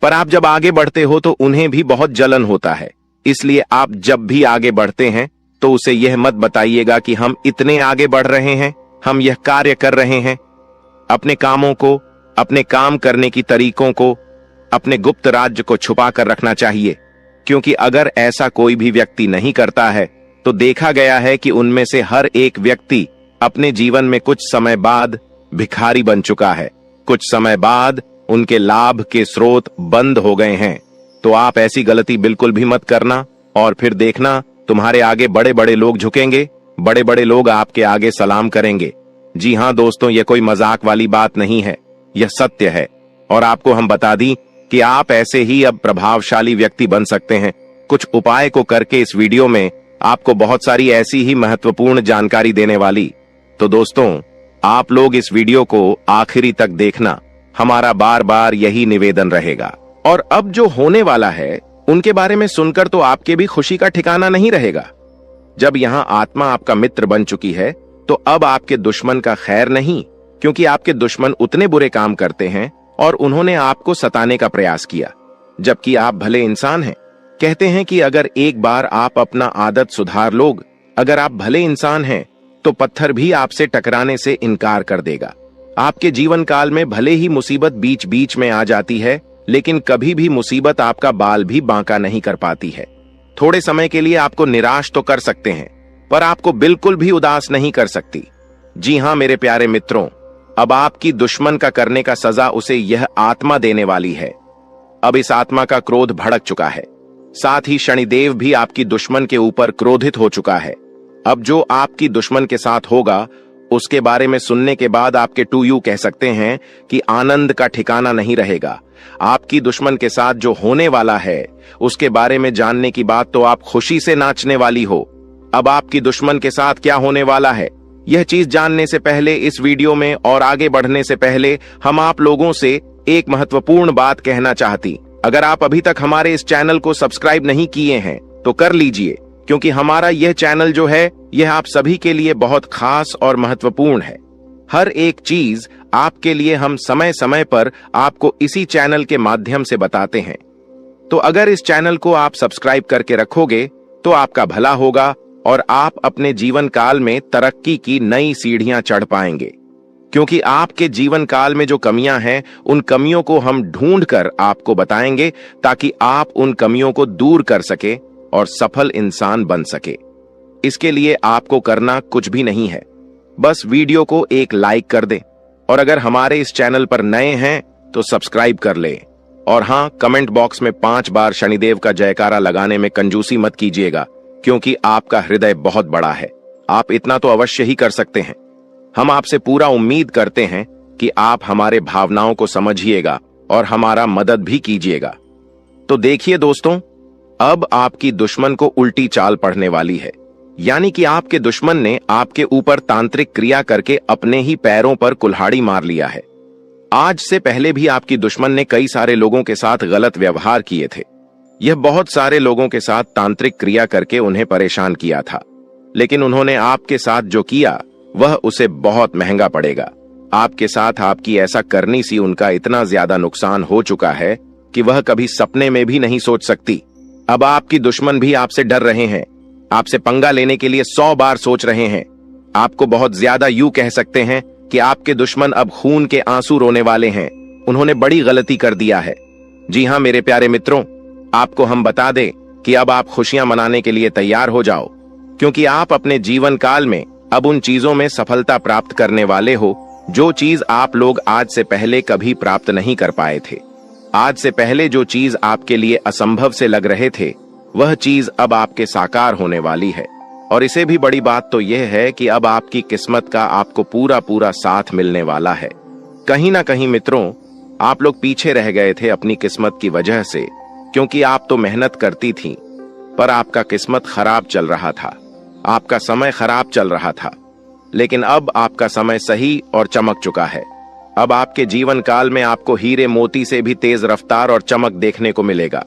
पर आप जब आगे बढ़ते हो तो उन्हें भी बहुत जलन होता है। इसलिए आप जब भी आगे बढ़ते हैं तो उसे यह मत बताइएगा कि हम इतने आगे बढ़ रहे हैं, हम यह कार्य कर रहे हैं। अपने कामों को, अपने काम करने की तरीकों को, अपने गुप्त राज्य को छुपा कर रखना चाहिए, क्योंकि अगर ऐसा कोई भी व्यक्ति नहीं करता है तो देखा गया है कि उनमें से हर एक व्यक्ति अपने जीवन में कुछ समय बाद भिखारी बन चुका है। कुछ समय बाद उनके लाभ के स्रोत बंद हो गए हैं। तो आप ऐसी गलती बिल्कुल भी मत करना, और फिर देखना तुम्हारे आगे बड़े बड़े लोग झुकेंगे, बड़े बड़े लोग आपके आगे सलाम करेंगे। जी हां दोस्तों, यह कोई मजाक वाली बात नहीं है, यह सत्य है। और आपको हम बता दी कि आप ऐसे ही अब प्रभावशाली व्यक्ति बन सकते हैं। कुछ उपाय को करके इस वीडियो में आपको बहुत सारी ऐसी ही महत्वपूर्ण जानकारी देने वाली। तो दोस्तों, आप लोग इस वीडियो को आखिरी तक देखना, हमारा बार बार यही निवेदन रहेगा। और अब जो होने वाला है उनके बारे में सुनकर तो आपके भी खुशी का ठिकाना नहीं रहेगा। जब यहाँ आत्मा आपका मित्र बन चुकी है तो अब आपके दुश्मन का खैर नहीं, क्योंकि आपके दुश्मन उतने बुरे काम करते हैं और उन्होंने आपको सताने का प्रयास किया, जबकि आप भले इंसान हैं। कहते हैं कि अगर एक बार आप अपना आदत सुधार लोग, अगर आप भले इंसान हैं तो पत्थर भी आपसे टकराने से इनकार कर देगा। आपके जीवन काल में भले ही मुसीबत बीच बीच में आ जाती है, लेकिन कभी भी मुसीबत आपका बाल भी बांका नहीं कर पाती है। थोड़े समय के लिए आपको निराश तो कर सकते हैं, पर आपको बिल्कुल भी उदास नहीं कर सकती। जी हां मेरे प्यारे मित्रों, अब आपकी दुश्मन का करने का सजा उसे यह आत्मा देने वाली है। अब इस आत्मा का क्रोध भड़क चुका है, साथ ही शनिदेव भी आपकी दुश्मन के ऊपर क्रोधित हो चुका है। अब जो आपकी दुश्मन के साथ होगा उसके बारे में सुनने के बाद आपके टू यू कह सकते हैं कि आनंद का ठिकाना नहीं रहेगा। आपकी दुश्मन के साथ जो होने वाला है उसके बारे में जानने की बात तो आप खुशी से नाचने वाली हो। अब आपकी दुश्मन के साथ क्या होने वाला है, यह चीज जानने से पहले इस वीडियो में और आगे बढ़ने से पहले हम आप लोगों से एक महत्वपूर्ण बात कहना चाहती। अगर आप अभी तक हमारे इस चैनल को सब्सक्राइब नहीं किए हैं तो कर लीजिए, क्योंकि हमारा यह चैनल जो है यह आप सभी के लिए बहुत खास और महत्वपूर्ण है। हर एक चीज आपके लिए हम समय समय पर आपको इसी चैनल के माध्यम से बताते हैं। तो अगर इस चैनल को आप सब्सक्राइब करके रखोगे तो आपका भला होगा और आप अपने जीवन काल में तरक्की की नई सीढ़ियां चढ़ पाएंगे। क्योंकि आपके जीवन काल में जो कमियां हैं उन कमियों को हम ढूंढ कर आपको बताएंगे ताकि आप उन कमियों को दूर कर सके और सफल इंसान बन सके। इसके लिए आपको करना कुछ भी नहीं है, बस वीडियो को एक लाइक कर दें और अगर हमारे इस चैनल पर नए हैं तो सब्सक्राइब कर लें। और हां, कमेंट बॉक्स में 5 बार शनिदेव का जयकारा लगाने में कंजूसी मत कीजिएगा, क्योंकि आपका हृदय बहुत बड़ा है। आप इतना तो अवश्य ही कर सकते हैं। हम आपसे पूरा उम्मीद करते हैं कि आप हमारे भावनाओं को समझिएगा और हमारा मदद भी कीजिएगा। तो देखिए दोस्तों, अब आपकी दुश्मन को उल्टी चाल पड़ने वाली है, यानी कि आपके दुश्मन ने आपके ऊपर तांत्रिक क्रिया करके अपने ही पैरों पर कुल्हाड़ी मार लिया है। आज से पहले भी आपकी दुश्मन ने कई सारे लोगों के साथ गलत व्यवहार किए थे। यह बहुत सारे लोगों के साथ तांत्रिक क्रिया करके उन्हें परेशान किया था, लेकिन उन्होंने आपके साथ जो किया वह उसे बहुत महंगा पड़ेगा। आपके साथ आपकी ऐसा करनी सी उनका इतना ज्यादा नुकसान हो चुका है कि वह कभी सपने में भी नहीं सोच सकती। अब आपकी दुश्मन भी आपसे डर रहे हैं, आपसे पंगा लेने के लिए 100 बार सोच रहे हैं। आपको बहुत ज्यादा यूं कह सकते हैं कि आपके दुश्मन अब खून के आंसू रोने वाले हैं। उन्होंने बड़ी गलती कर दिया है। जी हां मेरे प्यारे मित्रों, आपको हम बता दें कि अब आप खुशियां मनाने के लिए तैयार हो जाओ, क्योंकि आप अपने जीवन काल में अब उन चीजों में सफलता प्राप्त करने वाले हो जो चीज आप लोग आज से पहले कभी प्राप्त नहीं कर पाए थे। आज से पहले जो चीज आपके लिए असंभव से लग रहे थे वह चीज अब आपके साकार होने वाली है। और इससे भी बड़ी बात तो यह है कि अब आपकी किस्मत का आपको पूरा पूरा साथ मिलने वाला है। कहीं ना कहीं मित्रों, आप लोग पीछे रह गए थे अपनी किस्मत की वजह से, क्योंकि आप तो मेहनत करती थीं, पर आपका किस्मत खराब चल रहा था, आपका समय खराब चल रहा था। लेकिन अब आपका समय सही और चमक चुका है। अब आपके जीवन काल में आपको हीरे मोती से भी तेज रफ्तार और चमक देखने को मिलेगा।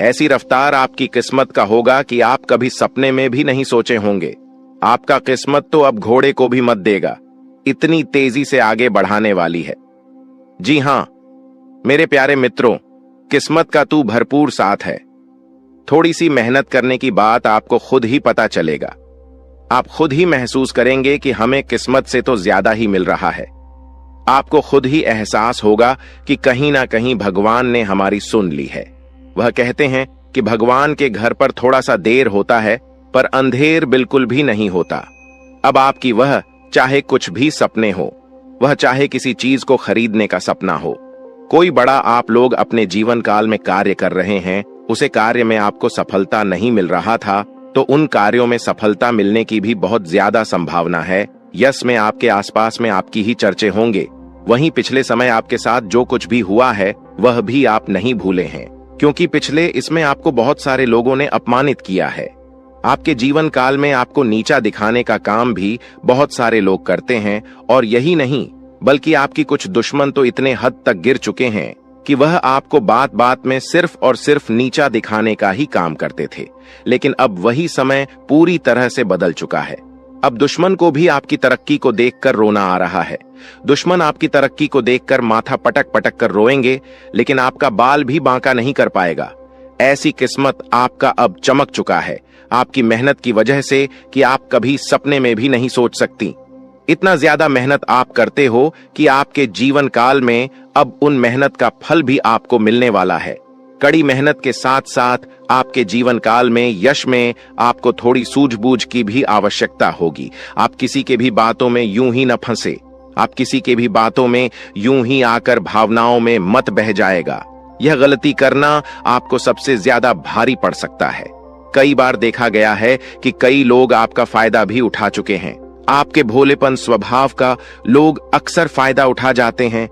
ऐसी रफ्तार आपकी किस्मत का होगा कि आप कभी सपने में भी नहीं सोचे होंगे। आपका किस्मत तो अब घोड़े को भी मत देगा, इतनी तेजी से आगे बढ़ाने वाली है। जी हां मेरे प्यारे मित्रों, किस्मत का तू भरपूर साथ है। थोड़ी सी मेहनत करने की बात आपको खुद ही पता चलेगा। आप खुद ही महसूस करेंगे कि हमें किस्मत से तो ज्यादा ही मिल रहा है। आपको खुद ही एहसास होगा कि कहीं ना कहीं भगवान ने हमारी सुन ली है। वह कहते हैं कि भगवान के घर पर थोड़ा सा देर होता है पर अंधेर बिल्कुल भी नहीं होता। अब आपकी वह चाहे कुछ भी सपने हो, वह चाहे किसी चीज को खरीदने का सपना हो, कोई बड़ा आप लोग अपने जीवन काल में कार्य कर रहे हैं, उसे कार्य में आपको सफलता नहीं मिल रहा था, तो उन कार्यों में सफलता मिलने की भी बहुत ज्यादा संभावना है। यश में आपके आसपास में आपकी ही चर्चे होंगे। वहीं पिछले समय आपके साथ जो कुछ भी हुआ है वह भी आप नहीं भूले हैं, क्योंकि पिछले इसमें आपको बहुत सारे लोगों ने अपमानित किया है। आपके जीवन काल में आपको नीचा दिखाने का काम भी बहुत सारे लोग करते हैं। और यही नहीं, बल्कि आपकी कुछ दुश्मन तो इतने हद तक गिर चुके हैं कि वह आपको बात बात में सिर्फ और सिर्फ नीचा दिखाने का ही काम करते थे। लेकिन अब वही समय पूरी तरह से बदल चुका है। अब दुश्मन को भी आपकी तरक्की को देखकर रोना आ रहा है। दुश्मन आपकी तरक्की को देखकर माथा पटक पटक कर रोएंगे, लेकिन आपका बाल भी बांका नहीं कर पाएगा। ऐसी किस्मत आपका अब चमक चुका है, आपकी मेहनत की वजह से कि आप कभी सपने में भी नहीं सोच सकती। इतना ज्यादा मेहनत आप करते हो कि आपके जीवन काल में अब उन मेहनत का फल भी आपको मिलने वाला है। कड़ी मेहनत के साथ साथ आपके जीवन काल में यश में आपको थोड़ी सूझबूझ की भी आवश्यकता होगी। आप किसी के भी बातों में यूं ही न फंसे, आप किसी के भी बातों में यूं ही आकर भावनाओं में मत बह जाएगा। यह गलती करना आपको सबसे ज्यादा भारी पड़ सकता है। कई बार देखा गया है कि कई लोग आपका फायदा भी उठा चुके हैं। आपके भोलेपन स्वभाव का लोग अक्सर फायदा उठा जाते हैं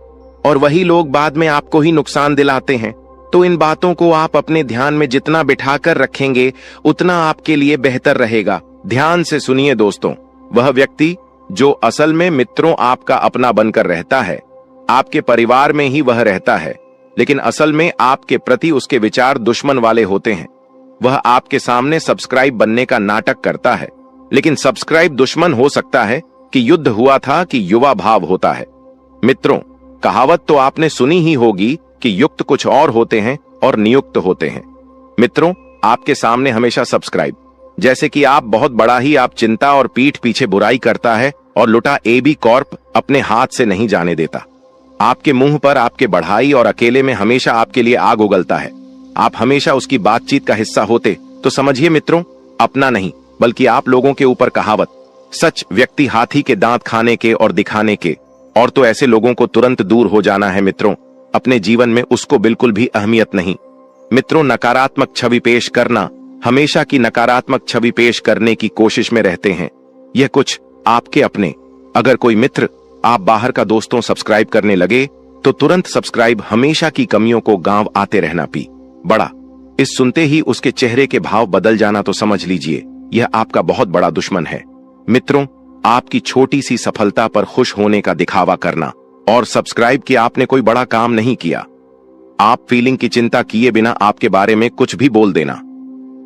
और वही लोग बाद में आपको ही नुकसान दिलाते हैं। तो इन बातों को आप अपने ध्यान में जितना बिठाकर रखेंगे उतना आपके लिए बेहतर रहेगा। ध्यान से सुनिए दोस्तों, वह व्यक्ति जो असल में मित्रों आपका अपना बनकर रहता है, आपके परिवार में ही वह रहता है, लेकिन असल में आपके प्रति उसके विचार दुश्मन वाले होते हैं। वह आपके सामने सब्सक्राइब बनने का नाटक करता है, लेकिन सब्सक्राइब दुश्मन हो सकता है कि युद्ध हुआ था कि युवा भाव होता है। मित्रों, कहावत तो आपने सुनी ही होगी कि युक्त कुछ और होते हैं और नियुक्त होते हैं। मित्रों, आपके सामने हमेशा सब्सक्राइब, जैसे कि आप बहुत बड़ा ही आप चिंता और पीठ पीछे बुराई करता है और लुटा एबी कॉर्प अपने हाथ से नहीं जाने देता। आपके मुंह पर आपके बढ़ाई और अकेले में हमेशा आपके लिए आग उगलता है। आप हमेशा उसकी बातचीत का हिस्सा होते तो समझिए मित्रों, अपना नहीं बल्कि आप लोगों के ऊपर कहावत, सच व्यक्ति हाथी के दांत खाने के और दिखाने के, और तो ऐसे लोगों को तुरंत दूर हो जाना है मित्रों। अपने जीवन में उसको बिल्कुल भी अहमियत नहीं। मित्रों, नकारात्मक छवि पेश करना, हमेशा की नकारात्मक छवि पेश करने की कोशिश में रहते हैं। यह कुछ आपके अपने। अगर कोई मित्र आप बाहर का दोस्तों सब्सक्राइब करने लगे तो तुरंत सब्सक्राइब, हमेशा की कमियों को गांव आते रहना पी बड़ा। इस सुनते ही उसके चेहरे के भाव बदल जाना तो समझ लीजिए यह आपका बहुत बड़ा दुश्मन है। मित्रों, आपकी छोटी सी सफलता पर खुश होने का दिखावा करना और सब्सक्राइब कि आपने कोई बड़ा काम नहीं किया। आप फीलिंग की चिंता किए बिना आपके बारे में कुछ भी बोल देना,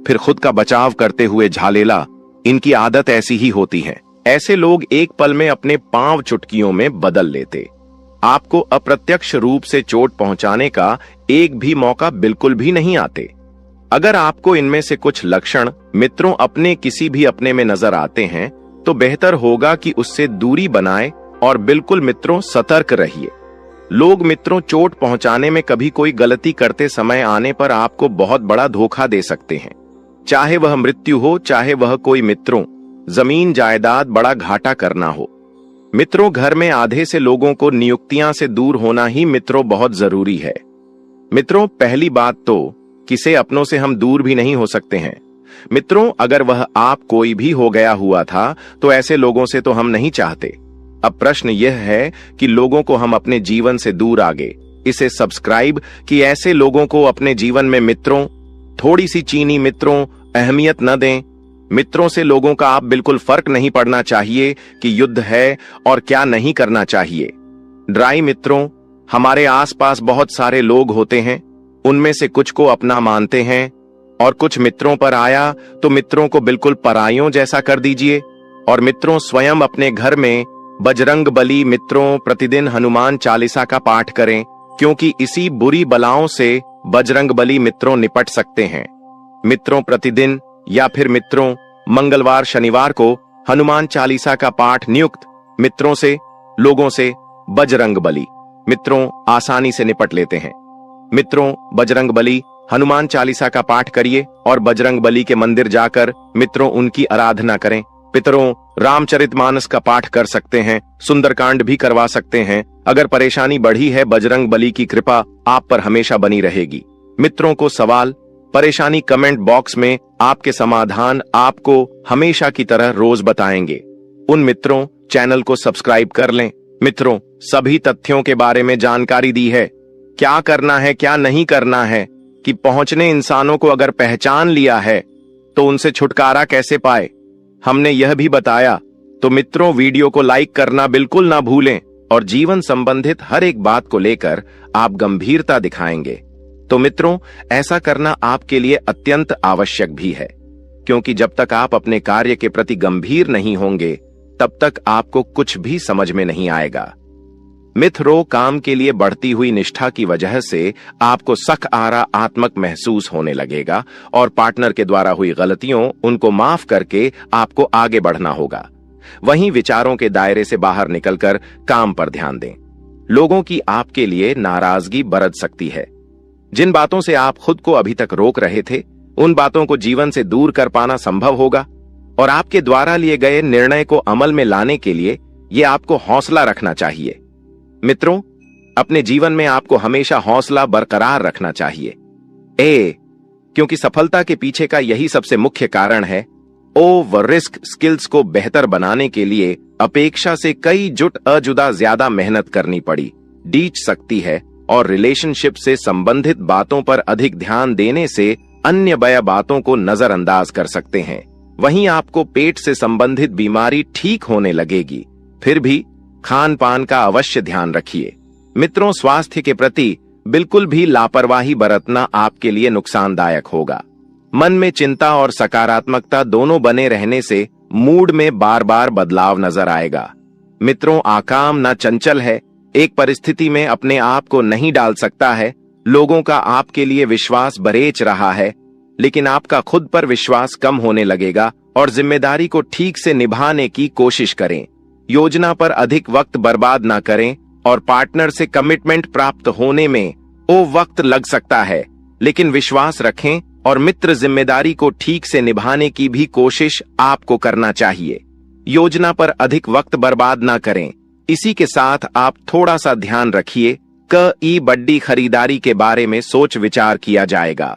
फिर खुद का बचाव करते हुए झालेला, इनकी आदत ऐसी ही होती है। ऐसे लोग एक पल में अपने पांव चुटकियों में बदल लेते। आपको अप्रत्यक्ष रूप से चोट पहुंचाने का एक भी मौका बिल्कुल भी नहीं आते। अगर आपको इनमें से कुछ लक्षण मित्रों अपने किसी भी अपने में नजर आते हैं तो बेहतर होगा कि उससे दूरी बनाए और बिल्कुल मित्रों सतर्क रहिए। लोग मित्रों चोट पहुंचाने में कभी कोई गलती करते समय आने पर आपको बहुत बड़ा धोखा दे सकते हैं। चाहे वह मृत्यु हो, चाहे वह कोई मित्रों जमीन जायदाद बड़ा घाटा करना हो। मित्रों, घर में आधे से लोगों को नियुक्तियां से दूर होना ही मित्रों बहुत जरूरी है। मित्रों, पहली बात तो किसे अपनों से हम दूर भी नहीं हो सकते हैं। मित्रों, अगर वह आप कोई भी हो गया हुआ था तो ऐसे लोगों से तो हम नहीं चाहते। अब प्रश्न यह है कि लोगों को हम अपने जीवन से दूर आगे इसे सब्सक्राइब कि ऐसे लोगों को अपने जीवन में मित्रों थोड़ी सी चीनी मित्रों अहमियत न दें। मित्रों से लोगों का आप बिल्कुल फर्क नहीं पड़ना चाहिए कि युद्ध है और क्या नहीं करना चाहिए। ड्राई मित्रों, हमारे आसपास बहुत सारे लोग होते हैं, उनमें से कुछ को अपना मानते हैं और कुछ मित्रों पर आया तो मित्रों को बिल्कुल परायों जैसा कर दीजिए। और मित्रों, स्वयं अपने घर में बजरंग बली मित्रों प्रतिदिन हनुमान चालीसा का पाठ करें, क्योंकि इसी बुरी बलाओं से बजरंग बली मित्रों निपट सकते हैं। मित्रों, प्रतिदिन या फिर मित्रों मंगलवार शनिवार को हनुमान चालीसा का पाठ नियुक्त मित्रों से लोगों से बजरंग बली मित्रों आसानी से निपट लेते हैं। मित्रों, बजरंग बली हनुमान चालीसा का पाठ करिए और बजरंग बली के मंदिर जाकर मित्रों उनकी आराधना करें। पितरों, रामचरितमानस का पाठ कर सकते हैं, सुंदरकांड भी करवा सकते हैं। अगर परेशानी बढ़ी है, बजरंग बली की कृपा आप पर हमेशा बनी रहेगी। मित्रों को सवाल परेशानी कमेंट बॉक्स में आपके समाधान आपको हमेशा की तरह रोज बताएंगे। उन मित्रों चैनल को सब्सक्राइब कर लें। मित्रों, सभी तथ्यों के बारे में जानकारी दी है, क्या करना है क्या नहीं करना है, कि पहुंचने इंसानों को अगर पहचान लिया है तो उनसे छुटकारा कैसे पाए, हमने यह भी बताया। तो मित्रों, वीडियो को लाइक करना बिल्कुल ना भूलें और जीवन संबंधित हर एक बात को लेकर आप गंभीरता दिखाएंगे। तो मित्रों, ऐसा करना आपके लिए अत्यंत आवश्यक भी है, क्योंकि जब तक आप अपने कार्य के प्रति गंभीर नहीं होंगे तब तक आपको कुछ भी समझ में नहीं आएगा। मित्रों, काम के लिए बढ़ती हुई निष्ठा की वजह से आपको सकारात्मक महसूस होने लगेगा और पार्टनर के द्वारा हुई गलतियों उनको माफ करके आपको आगे बढ़ना होगा। वहीं विचारों के दायरे से बाहर निकलकर काम पर ध्यान दें। लोगों की आपके लिए नाराजगी बरत सकती है। जिन बातों से आप खुद को अभी तक रोक रहे थे, उन बातों को जीवन से दूर कर पाना संभव होगा और आपके द्वारा लिए गए निर्णय को अमल में लाने के लिए ये आपको हौसला रखना चाहिए। मित्रों, अपने जीवन में आपको हमेशा हौसला बरकरार रखना चाहिए। क्योंकि सफलता के पीछे का यही सबसे मुख्य कारण है ओवर रिस्क स्किल्स को बेहतर बनाने के लिए अपेक्षा से कई जुट अजुदा ज्यादा मेहनत करनी पड़ी डीच सकती है और रिलेशनशिप से संबंधित बातों पर अधिक ध्यान देने से अन्य बया बातों को नजरअंदाज कर सकते हैं। वहीं आपको पेट से संबंधित बीमारी ठीक होने लगेगी। फिर भी खान पान का अवश्य ध्यान रखिए। मित्रों, स्वास्थ्य के प्रति बिल्कुल भी लापरवाही बरतना आपके लिए नुकसानदायक होगा। मन में चिंता और सकारात्मकता दोनों बने रहने से मूड में बार बार बदलाव नजर आएगा। मित्रों, आकाम ना चंचल है, एक परिस्थिति में अपने आप को नहीं डाल सकता है। लोगों का आपके लिए विश्वास बरेच रहा है, लेकिन आपका खुद पर विश्वास कम होने लगेगा और जिम्मेदारी को ठीक से निभाने की कोशिश करें। योजना पर अधिक वक्त बर्बाद ना करें और पार्टनर से कमिटमेंट प्राप्त होने में वक्त लग सकता है, लेकिन विश्वास रखें और मित्र जिम्मेदारी को ठीक से निभाने की भी कोशिश आपको करना चाहिए। योजना पर अधिक वक्त बर्बाद ना करें। इसी के साथ आप थोड़ा सा ध्यान रखिए कि बड़ी खरीदारी के बारे में सोच विचार किया जाएगा।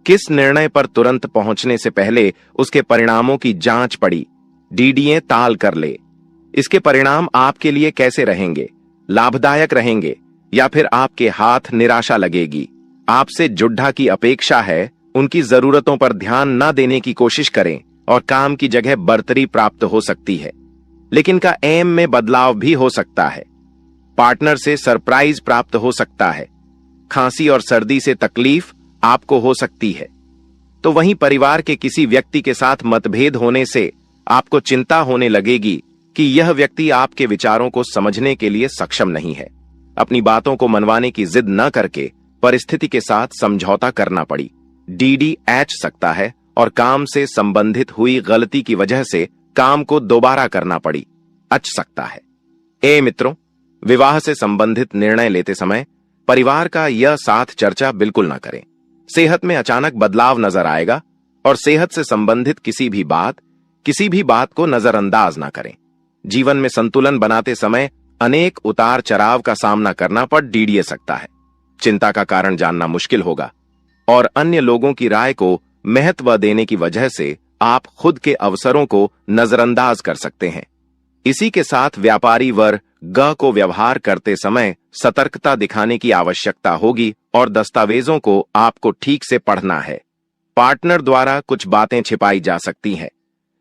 किस निर्णय पर तुरंत पहुंचने से पहले उसके परिणामों की जांच पड़ी डीडीए ताल कर ले। इसके परिणाम आपके लिए कैसे रहेंगे, लाभदायक रहेंगे या फिर आपके हाथ निराशा लगेगी। आपसे जुड्ढा की अपेक्षा है, उनकी जरूरतों पर ध्यान न देने की कोशिश करें और काम की जगह बढ़तरी प्राप्त हो सकती है, लेकिन का एम में बदलाव भी हो सकता है। पार्टनर से सरप्राइज प्राप्त हो सकता है। खांसी और सर्दी से तकलीफ आपको हो सकती है। तो वहीं परिवार के किसी व्यक्ति के साथ मतभेद होने से आपको चिंता होने लगेगी कि यह व्यक्ति आपके विचारों को समझने के लिए सक्षम नहीं है। अपनी बातों को मनवाने की जिद न करके परिस्थिति के साथ समझौता करना पड़ी डीडी एच सकता है और काम से संबंधित हुई गलती की वजह से काम को दोबारा करना पड़ी अच सकता है। ए मित्रों, विवाह से संबंधित निर्णय लेते समय परिवार का यह साथ चर्चा बिल्कुल न करें। सेहत में अचानक बदलाव नजर आएगा और सेहत से संबंधित किसी भी बात को नजरअंदाज न करें। जीवन में संतुलन बनाते समय अनेक उतार चढ़ाव का सामना करना पड़ डीडीए सकता है। चिंता का कारण जानना मुश्किल होगा और अन्य लोगों की राय को महत्व देने की वजह से आप खुद के अवसरों को नजरअंदाज कर सकते हैं। इसी के साथ व्यापारी वर्ग को व्यवहार करते समय सतर्कता दिखाने की आवश्यकता होगी और दस्तावेजों को आपको ठीक से पढ़ना है। पार्टनर द्वारा कुछ बातें छिपाई जा सकती हैं,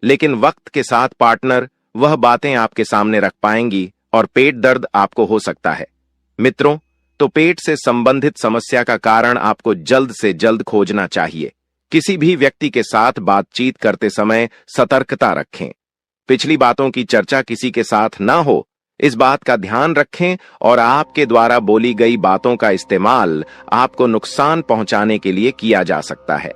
लेकिन वक्त के साथ पार्टनर वह बातें आपके सामने रख पाएंगी और पेट दर्द आपको हो सकता है। मित्रों, तो पेट से संबंधित समस्या का कारण आपको जल्द से जल्द खोजना चाहिए। किसी भी व्यक्ति के साथ बातचीत करते समय सतर्कता रखें। पिछली बातों की चर्चा किसी के साथ ना हो, इस बात का ध्यान रखें और आपके द्वारा बोली गई बातों का इस्तेमाल आपको नुकसान पहुंचाने के लिए किया जा सकता है।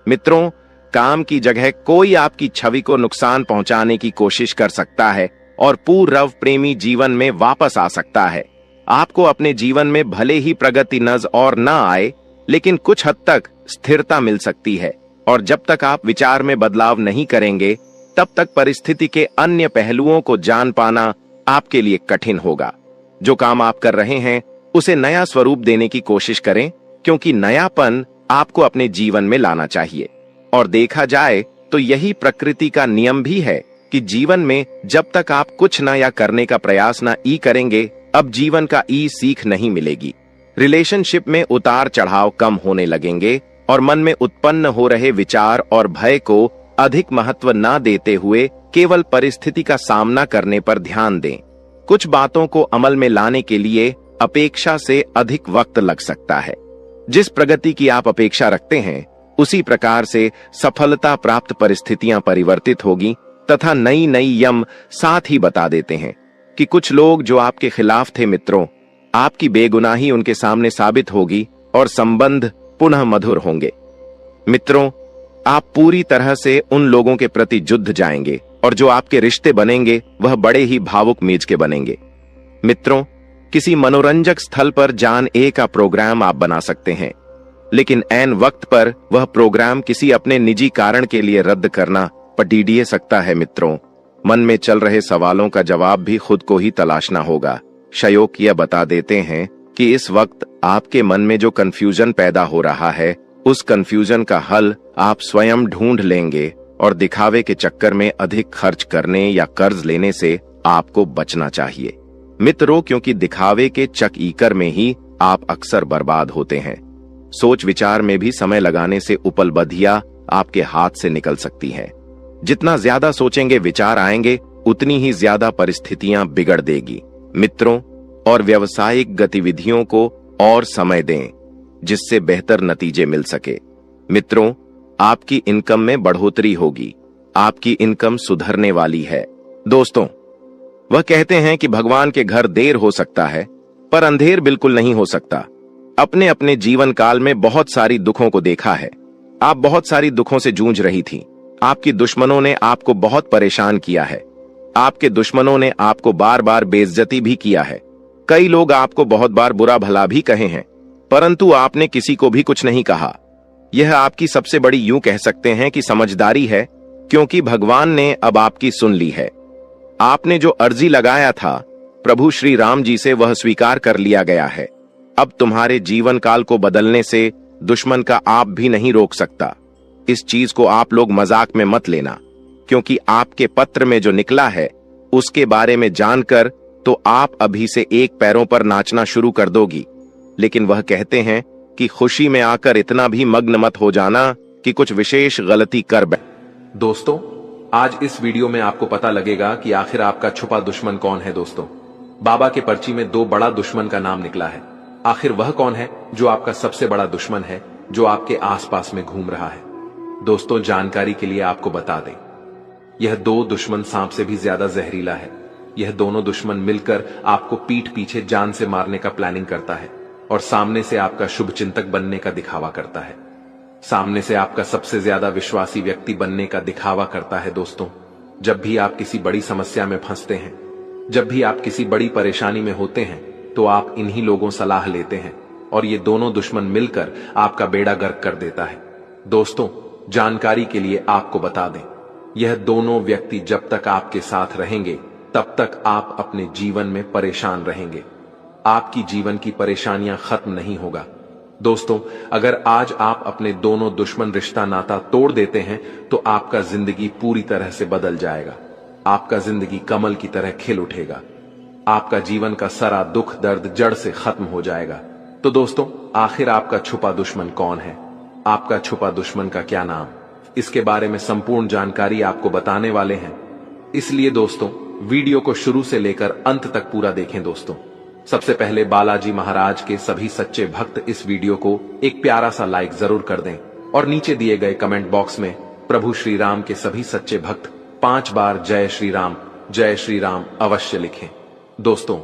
मित्रों, काम की जगह कोई आपकी छवि को नुकसान पहुंचाने की कोशिश कर सकता है और पूर्व प्रेमी जीवन में वापस आ सकता है। आपको अपने जीवन में भले ही प्रगति नजर और न आए, लेकिन कुछ हद तक स्थिरता मिल सकती है और जब तक आप विचार में बदलाव नहीं करेंगे, तब तक परिस्थिति के अन्य पहलुओं को जान पाना आपके लिए कठिन होगा। जो काम आप कर रहे हैं उसे नया स्वरूप देने की कोशिश करें, क्योंकि नयापन आपको अपने जीवन में लाना चाहिए। और देखा जाए तो यही प्रकृति का नियम भी है कि जीवन में जब तक आप कुछ नया करने का प्रयास ना करेंगे, अब जीवन का सीख नहीं मिलेगी। रिलेशनशिप में उतार चढ़ाव कम होने लगेंगे और मन में उत्पन्न हो रहे विचार और भय को अधिक महत्व न देते हुए केवल परिस्थिति का सामना करने पर ध्यान दें। कुछ बातों को अमल में लाने के लिए अपेक्षा से अधिक वक्त लग सकता है। जिस प्रगति की आप अपेक्षा रखते हैं, उसी प्रकार से सफलता प्राप्त परिस्थितियां परिवर्तित होगी तथा नई नई यम साथ ही बता देते हैं कि कुछ लोग जो आपके खिलाफ थे मित्रों, आपकी बेगुनाही उनके सामने साबित होगी और संबंध पुनः मधुर होंगे। मित्रों, आप पूरी तरह से उन लोगों के प्रति जुड़ जाएंगे और जो आपके रिश्ते बनेंगे वह बड़े ही भावुक मीज के बनेंगे। मित्रों, किसी मनोरंजक स्थल पर जान का प्रोग्राम आप बना सकते हैं, लेकिन ऐन वक्त पर वह प्रोग्राम किसी अपने निजी कारण के लिए रद्द करना पड़ीडिए सकता है। मित्रों, मन में चल रहे सवालों का जवाब भी खुद को ही तलाशना होगा। शयोक यह बता देते हैं कि इस वक्त आपके मन में जो कंफ्यूजन पैदा हो रहा है, उस कंफ्यूजन का हल आप स्वयं ढूंढ लेंगे और दिखावे के चक्कर में अधिक खर्च करने या कर्ज लेने से आपको बचना चाहिए मित्रों, क्योंकि दिखावे के चक्कर में ही आप अक्सर बर्बाद होते हैं। सोच विचार में भी समय लगाने से उपलब्धियां आपके हाथ से निकल सकती हैं। जितना ज्यादा सोचेंगे विचार आएंगे, उतनी ही ज्यादा परिस्थितियां बिगड़ देगी मित्रों। और व्यवसायिक गतिविधियों को और समय दें जिससे बेहतर नतीजे मिल सके मित्रों। आपकी इनकम में बढ़ोतरी होगी, आपकी इनकम सुधरने वाली है दोस्तों। वह कहते हैं कि भगवान के घर देर हो सकता है पर अंधेर बिल्कुल नहीं हो सकता। अपने अपने जीवन काल में बहुत सारी दुखों को देखा है। आप बहुत सारी दुखों से जूझ रही थी। आपकी दुश्मनों ने आपको बहुत परेशान किया है। आपके दुश्मनों ने आपको बार बार बेइज्जती भी किया है। कई लोग आपको बहुत बार बुरा भला भी कहे हैं, परंतु आपने किसी को भी कुछ नहीं कहा। यह आपकी सबसे बड़ी यूं कह सकते हैं कि समझदारी है, क्योंकि भगवान ने अब आपकी सुन ली है। आपने जो अर्जी लगाया था प्रभु श्री राम जी से, वह स्वीकार कर लिया गया है। अब तुम्हारे जीवन काल को बदलने से दुश्मन का आप भी नहीं रोक सकता। इस चीज को आप लोग मजाक में मत लेना, क्योंकि आपके पत्र में जो निकला है उसके बारे में जानकर तो आप अभी से एक पैरों पर नाचना शुरू कर दोगी। लेकिन वह कहते हैं कि खुशी में आकर इतना भी मग्न मत हो जाना कि कुछ विशेष गलती कर बैठ। दोस्तों, आज इस वीडियो में आपको पता लगेगा कि आखिर आपका छुपा दुश्मन कौन है। दोस्तों, बाबा के पर्ची में 2 बड़ा दुश्मन का नाम निकला है। आखिर वह कौन है जो आपका सबसे बड़ा दुश्मन है, जो आपके आसपास में घूम रहा है? दोस्तों, जानकारी के लिए आपको बता दें, यह 2 दुश्मन सांप से भी ज्यादा जहरीला है। यह दोनों दुश्मन मिलकर आपको पीठ पीछे जान से मारने का प्लानिंग करता है और सामने से आपका शुभ चिंतक बनने का दिखावा करता है। सामने से आपका सबसे ज्यादा विश्वासी व्यक्ति बनने का दिखावा करता है। दोस्तों, जब भी आप किसी बड़ी समस्या में फंसते हैं, जब भी आप किसी बड़ी परेशानी में होते हैं, तो आप इन्हीं लोगों सलाह लेते हैं और ये दोनों दुश्मन मिलकर आपका बेड़ा गर्क कर देता है। दोस्तों, जानकारी के लिए आपको बता दें, यह दोनों व्यक्ति जब तक आपके साथ रहेंगे तब तक आप अपने जीवन में परेशान रहेंगे। आपकी जीवन की परेशानियां खत्म नहीं होगा। दोस्तों, अगर आज आप अपने दोनों दुश्मन रिश्ता नाता तोड़ देते हैं तो आपका जिंदगी पूरी तरह से बदल जाएगा। आपका जिंदगी कमल की तरह खिल उठेगा। आपका जीवन का सारा दुख दर्द जड़ से खत्म हो जाएगा। तो दोस्तों, आखिर आपका छुपा दुश्मन कौन है? आपका छुपा दुश्मन का क्या नाम? इसके बारे में संपूर्ण जानकारी आपको बताने वाले हैं। इसलिए दोस्तों, वीडियो को शुरू से लेकर अंत तक पूरा देखें। दोस्तों, सबसे पहले बालाजी महाराज के सभी सच्चे भक्त इस वीडियो को एक प्यारा सा लाइक जरूर कर दें और नीचे दिए गए कमेंट बॉक्स में प्रभु श्री राम के सभी सच्चे भक्त 5 बार जय श्री राम अवश्य लिखें। दोस्तों,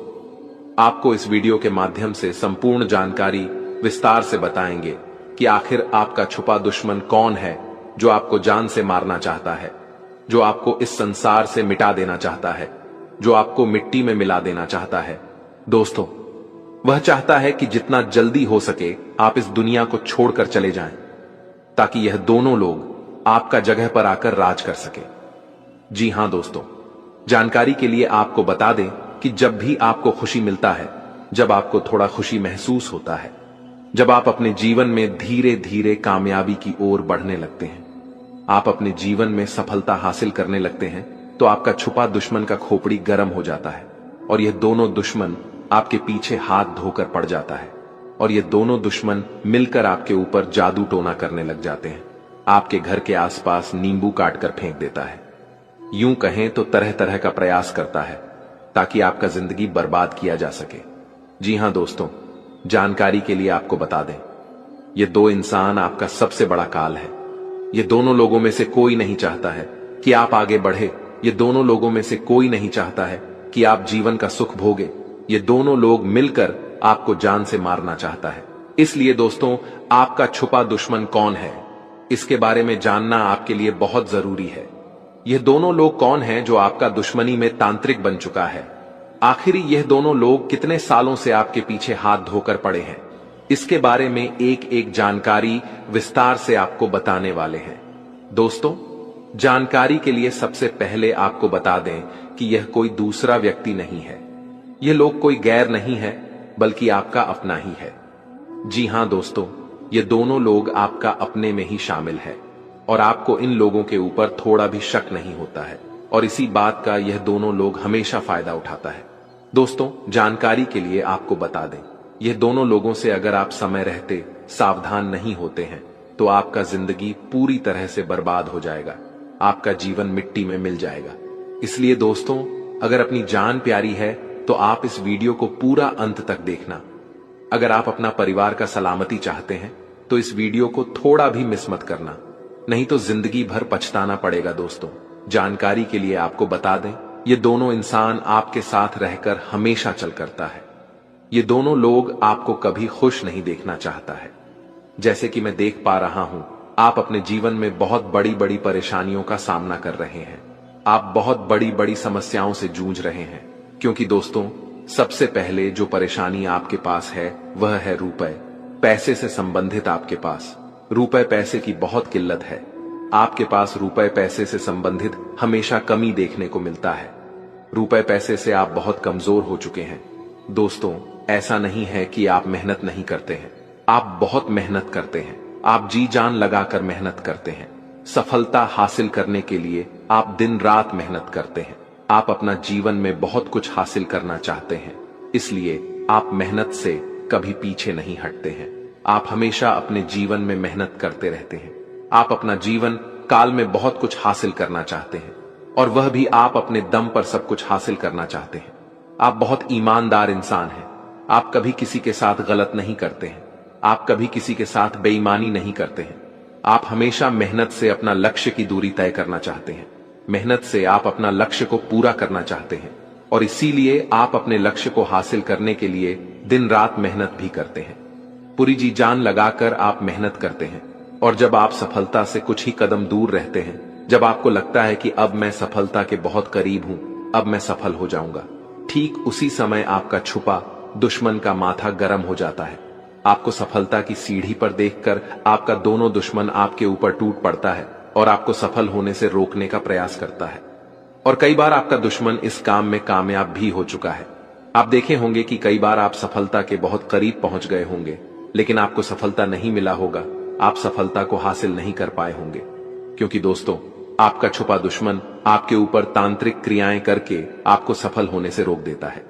आपको इस वीडियो के माध्यम से संपूर्ण जानकारी विस्तार से बताएंगे कि आखिर आपका छुपा दुश्मन कौन है, जो आपको जान से मारना चाहता है, जो आपको इस संसार से मिटा देना चाहता है, जो आपको मिट्टी में मिला देना चाहता है। दोस्तों, वह चाहता है कि जितना जल्दी हो सके आप इस दुनिया को छोड़कर चले जाएं, ताकि यह दोनों लोग आपका जगह पर आकर राज कर सके। जी हां दोस्तों, जानकारी के लिए आपको बता दें कि जब भी आपको खुशी मिलता है, जब आपको थोड़ा खुशी महसूस होता है, जब आप अपने जीवन में धीरे धीरे कामयाबी की ओर बढ़ने लगते हैं, आप अपने जीवन में सफलता हासिल करने लगते हैं, तो आपका छुपा दुश्मन का खोपड़ी गर्म हो जाता है और यह दोनों दुश्मन आपके पीछे हाथ धोकर पड़ जाता है और ये दोनों दुश्मन मिलकर आपके ऊपर जादू टोना करने लग जाते हैं। आपके घर के आसपास नींबू काटकर फेंक देता है। यूं कहें तो तरह तरह का प्रयास करता है ताकि आपका जिंदगी बर्बाद किया जा सके। जी हां दोस्तों, जानकारी के लिए आपको बता दें, ये 2 इंसान आपका सबसे बड़ा काल है। ये दोनों लोगों में से कोई नहीं चाहता है कि आप आगे बढ़े। ये दोनों लोगों में से कोई नहीं चाहता है कि आप जीवन का सुख भोगे। ये दोनों लोग मिलकर आपको जान से मारना चाहता है। इसलिए दोस्तों, आपका छुपा दुश्मन कौन है, इसके बारे में जानना आपके लिए बहुत जरूरी है। ये दोनों लोग कौन हैं जो आपका दुश्मनी में तांत्रिक बन चुका है? आखिर यह दोनों लोग कितने सालों से आपके पीछे हाथ धोकर पड़े हैं, इसके बारे में एक एक जानकारी विस्तार से आपको बताने वाले हैं। दोस्तों, जानकारी के लिए सबसे पहले आपको बता दें कि यह कोई दूसरा व्यक्ति नहीं है। यह लोग कोई गैर नहीं है, बल्कि आपका अपना ही है। जी हां दोस्तों, ये दोनों लोग आपका अपने में ही शामिल है। और आपको इन लोगों के ऊपर थोड़ा भी शक नहीं होता है, और इसी बात का यह दोनों लोग हमेशा फायदा उठाता है। दोस्तों, जानकारी के लिए आपको बता दें, यह दोनों लोगों से अगर आप समय रहते सावधान नहीं होते हैं तो आपका जिंदगी पूरी तरह से बर्बाद हो जाएगा, आपका जीवन मिट्टी में मिल जाएगा। इसलिए दोस्तों, अगर अपनी जान प्यारी है तो आप इस वीडियो को पूरा अंत तक देखना। अगर आप अपना परिवार का सलामती चाहते हैं तो इस वीडियो को थोड़ा भी मिस मत करना, नहीं तो जिंदगी भर पछताना पड़ेगा। दोस्तों, जानकारी के लिए आपको बता दें, ये दोनों इंसान आपके साथ रहकर हमेशा चल करता है। ये दोनों लोग आपको कभी खुश नहीं देखना चाहता है। जैसे कि मैं देख पा रहा हूं, आप अपने जीवन में बहुत बड़ी बड़ी परेशानियों का सामना कर रहे हैं। आप बहुत बड़ी बड़ी समस्याओं से जूझ रहे हैं, क्योंकि दोस्तों, सबसे पहले जो परेशानी आपके पास है वह है रुपए, पैसे से संबंधित। आपके पास रुपए पैसे की बहुत किल्लत है। आपके पास रुपए पैसे से संबंधित हमेशा कमी देखने को मिलता है। रुपए पैसे से आप बहुत कमजोर हो चुके हैं। दोस्तों, ऐसा नहीं है कि आप मेहनत नहीं करते हैं, आप बहुत मेहनत करते हैं। आप जी जान लगाकर मेहनत करते हैं। सफलता हासिल करने के लिए आप दिन रात मेहनत करते हैं। आप अपना जीवन में बहुत कुछ हासिल करना चाहते हैं, इसलिए आप मेहनत से कभी पीछे नहीं हटते हैं। आप हमेशा अपने जीवन में मेहनत करते रहते हैं। आप अपना जीवन काल में बहुत कुछ हासिल करना चाहते हैं, और वह भी आप अपने दम पर सब कुछ हासिल करना चाहते हैं। आप बहुत ईमानदार इंसान हैं। आप कभी किसी के साथ गलत नहीं करते हैं। आप कभी किसी के साथ बेईमानी नहीं करते हैं। आप हमेशा मेहनत से अपना लक्ष्य की दूरी तय करना चाहते हैं। मेहनत से आप अपना लक्ष्य को पूरा करना चाहते हैं, और इसीलिए आप अपने लक्ष्य को हासिल करने के लिए दिन रात मेहनत भी करते हैं। पूरी जी जान लगाकर आप मेहनत करते हैं, और जब आप सफलता से कुछ ही कदम दूर रहते हैं, जब आपको लगता है कि अब मैं सफलता के बहुत करीब हूं, अब मैं सफल हो जाऊंगा, ठीक उसी समय आपका छुपा दुश्मन का माथा गर्म हो जाता है। आपको सफलता की सीढ़ी पर देखकर आपका दोनों दुश्मन आपके ऊपर टूट पड़ता है और आपको सफल होने से रोकने का प्रयास करता है। और कई बार आपका दुश्मन इस काम में कामयाब भी हो चुका है। आप देखे होंगे कि कई बार आप सफलता के बहुत करीब पहुंच गए होंगे, लेकिन आपको सफलता नहीं मिला होगा। आप सफलता को हासिल नहीं कर पाए होंगे, क्योंकि दोस्तों, आपका छुपा दुश्मन आपके ऊपर तांत्रिक क्रियाएं करके आपको सफल होने से रोक देता है।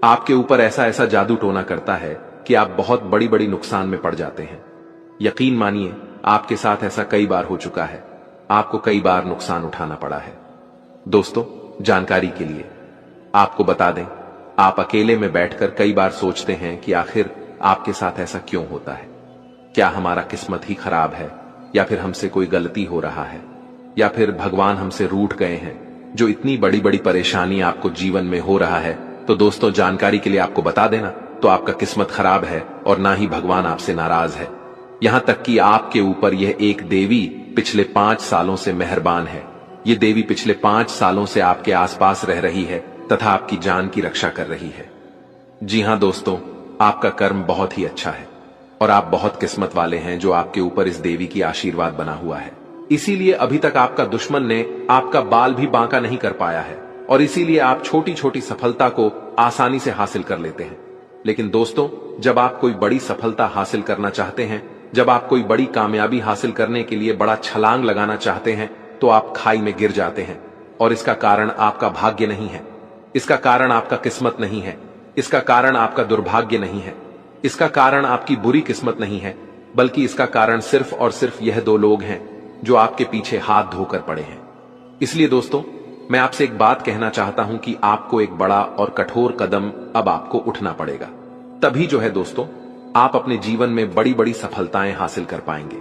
आपके ऊपर ऐसा ऐसा जादू टोना करता है कि आप बहुत बड़ी बड़ी नुकसान में पड़ जाते हैं। यकीन मानिए, आपके साथ ऐसा कई बार हो चुका है। आपको कई बार नुकसान उठाना पड़ा है। दोस्तों, जानकारी के लिए आपको बता दें, आप अकेले में बैठकर कई बार सोचते हैं कि आखिर आपके साथ ऐसा क्यों होता है। क्या हमारा किस्मत ही खराब है, या फिर हमसे कोई गलती हो रहा है, या फिर भगवान हमसे रूठ गए हैं, जो इतनी बड़ी बड़ी परेशानी आपको जीवन में हो रहा है। तो दोस्तों, जानकारी के लिए आपको बता देना, तो आपका किस्मत खराब है और ना ही भगवान आपसे नाराज है। यहां तक कि आपके ऊपर यह एक देवी पिछले 5 सालों से मेहरबान है। यह देवी पिछले 5 सालों से आपके आसपास रह रही है तथा आपकी जान की रक्षा कर रही है। जी हां दोस्तों, आपका कर्म बहुत ही अच्छा है, और आप बहुत किस्मत वाले हैं जो आपके ऊपर इस देवी की आशीर्वाद बना हुआ है। इसीलिए अभी तक आपका दुश्मन ने आपका बाल भी बांका नहीं कर पाया है, और इसीलिए आप छोटी छोटी सफलता को आसानी से हासिल कर लेते हैं। लेकिन दोस्तों, जब आप कोई बड़ी सफलता हासिल करना चाहते हैं, जब आप कोई बड़ी कामयाबी हासिल करने के लिए बड़ा छलांग लगाना चाहते हैं, तो आप खाई में गिर जाते हैं। और इसका कारण आपका भाग्य नहीं है, इसका कारण आपका किस्मत नहीं है, इसका कारण आपका दुर्भाग्य नहीं है, इसका कारण आपकी बुरी किस्मत नहीं है, बल्कि इसका कारण सिर्फ और सिर्फ यह 2 लोग हैं जो आपके पीछे हाथ धोकर पड़े हैं। इसलिए दोस्तों, मैं आपसे एक बात कहना चाहता हूं कि आपको एक बड़ा और कठोर कदम अब आपको उठना पड़ेगा। तभी जो है दोस्तों, आप अपने जीवन में बड़ी बड़ी सफलताएं हासिल कर पाएंगे।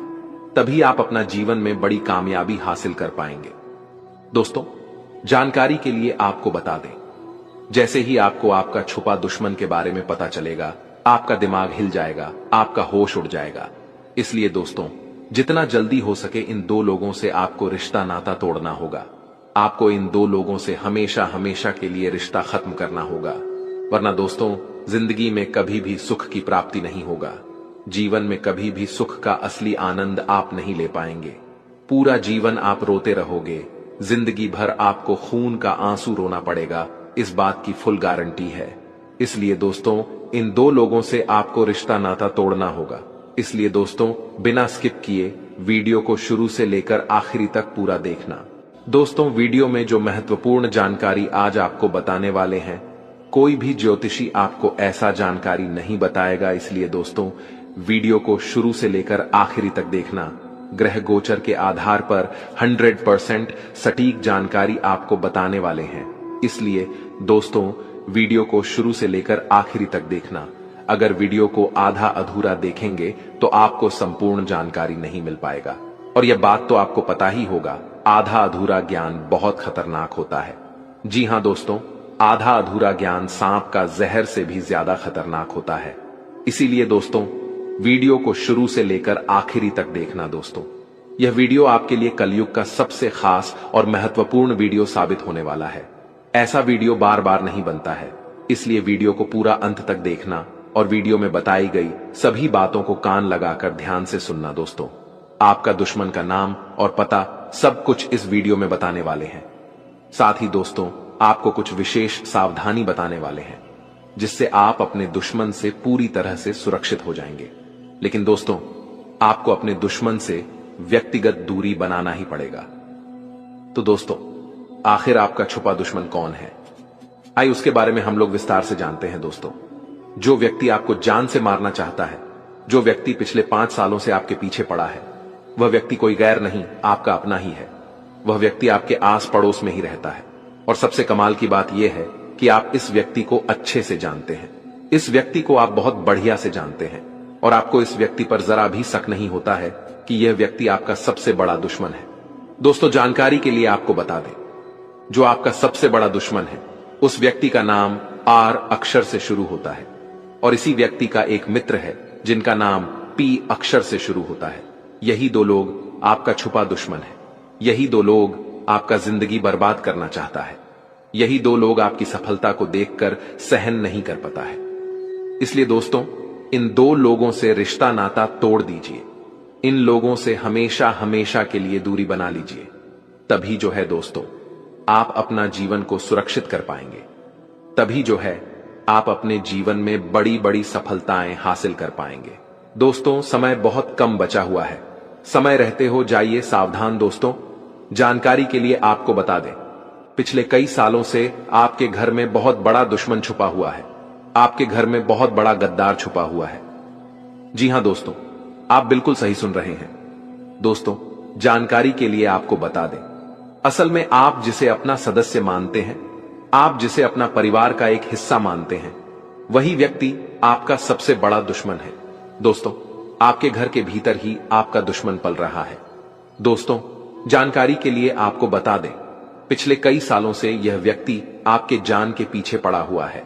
तभी आप अपना जीवन में बड़ी कामयाबी हासिल कर पाएंगे। दोस्तों, जानकारी के लिए आपको बता दें, जैसे ही आपको आपका छुपा दुश्मन के बारे में पता चलेगा, आपका दिमाग हिल जाएगा, आपका होश उड़ जाएगा। इसलिए दोस्तों, जितना जल्दी हो सके इन 2 लोगों से आपको रिश्ता नाता तोड़ना होगा। आपको इन 2 लोगों से हमेशा हमेशा के लिए रिश्ता खत्म करना होगा, वरना दोस्तों, जिंदगी में कभी भी सुख की प्राप्ति नहीं होगा। जीवन में कभी भी सुख का असली आनंद आप नहीं ले पाएंगे। पूरा जीवन आप रोते रहोगे। जिंदगी भर आपको खून का आंसू रोना पड़ेगा, इस बात की फुल गारंटी है। इसलिए दोस्तों, इन 2 लोगों से आपको रिश्ता नाता तोड़ना होगा। इसलिए दोस्तों, बिना स्किप किए वीडियो को शुरू से लेकर आखिरी तक पूरा देखना। दोस्तों, वीडियो में जो महत्वपूर्ण जानकारी आज आपको बताने वाले हैं, कोई भी ज्योतिषी आपको ऐसा जानकारी नहीं बताएगा। इसलिए दोस्तों, वीडियो को शुरू से लेकर आखिरी तक देखना। ग्रह गोचर के आधार पर 100% सटीक जानकारी आपको बताने वाले हैं। इसलिए दोस्तों, वीडियो को शुरू से लेकर आखिरी तक देखना। अगर वीडियो को आधा अधूरा देखेंगे तो आपको संपूर्ण जानकारी नहीं मिल पाएगा। और यह बात तो आपको पता ही होगा, आधा अधूरा ज्ञान बहुत खतरनाक होता है। जी हां दोस्तों, आधा अधूरा ज्ञान सांप का जहर से भी ज्यादा खतरनाक होता है। इसीलिए दोस्तों, वीडियो को शुरू से लेकर आखिरी तक देखना। दोस्तों, यह वीडियो आपके लिए कलयुग का सबसे खास और महत्वपूर्ण वीडियो साबित होने वाला है। ऐसा वीडियो बार बार नहीं बनता है, इसलिए वीडियो को पूरा अंत तक देखना और वीडियो में बताई गई सभी बातों को कान लगाकर ध्यान से सुनना। दोस्तों, आपका दुश्मन का नाम और पता सब कुछ इस वीडियो में बताने वाले हैं। साथ ही दोस्तों, आपको कुछ विशेष सावधानी बताने वाले हैं, जिससे आप अपने दुश्मन से पूरी तरह से सुरक्षित हो जाएंगे। लेकिन दोस्तों, आपको अपने दुश्मन से व्यक्तिगत दूरी बनाना ही पड़ेगा। तो दोस्तों, आखिर आपका छुपा दुश्मन कौन है? आइए उसके बारे में हम लोग विस्तार से जानते हैं। दोस्तों, जो व्यक्ति आपको जान से मारना चाहता है, जो व्यक्ति पिछले 5 सालों से आपके पीछे पड़ा है, वह व्यक्ति कोई गैर नहीं, आपका अपना ही है। वह व्यक्ति आपके आस पड़ोस में ही रहता है। और सबसे कमाल की बात यह है कि आप इस व्यक्ति को अच्छे से जानते हैं। इस व्यक्ति को आप बहुत बढ़िया से जानते हैं और आपको इस व्यक्ति पर जरा भी शक नहीं होता है कि यह व्यक्ति आपका सबसे बड़ा दुश्मन है। दोस्तों, जानकारी के लिए आपको बता दें, जो आपका सबसे बड़ा दुश्मन है, उस व्यक्ति का नाम आर अक्षर से शुरू होता है और इसी व्यक्ति का एक मित्र है जिनका नाम पी अक्षर से शुरू होता है। यही 2 लोग आपका छुपा दुश्मन है। यही 2 लोग आपका जिंदगी बर्बाद करना चाहता है। यही 2 लोग आपकी सफलता को देखकर सहन नहीं कर पाता है। इसलिए दोस्तों, इन 2 लोगों से रिश्ता नाता तोड़ दीजिए। इन लोगों से हमेशा हमेशा के लिए दूरी बना लीजिए। तभी जो है दोस्तों, आप अपना जीवन को सुरक्षित कर पाएंगे। तभी जो है, आप अपने जीवन में बड़ी बड़ी सफलताएं हासिल कर पाएंगे। दोस्तों, समय बहुत कम बचा हुआ है। समय रहते हो जाइए सावधान। दोस्तों, जानकारी के लिए आपको बता दें, पिछले कई सालों से आपके घर में बहुत बड़ा दुश्मन छुपा हुआ है। आपके घर में बहुत बड़ा गद्दार छुपा हुआ है। जी हां दोस्तों, आप बिल्कुल सही सुन रहे हैं। दोस्तों, जानकारी के लिए आपको बता दें, असल में आप जिसे अपना सदस्य मानते हैं, आप जिसे अपना परिवार का एक हिस्सा मानते हैं, वही व्यक्ति आपका सबसे बड़ा दुश्मन है। दोस्तों, आपके घर के भीतर ही आपका दुश्मन पल रहा है। दोस्तों, जानकारी के लिए आपको बता दें, पिछले कई सालों से यह व्यक्ति आपके जान के पीछे पड़ा हुआ है।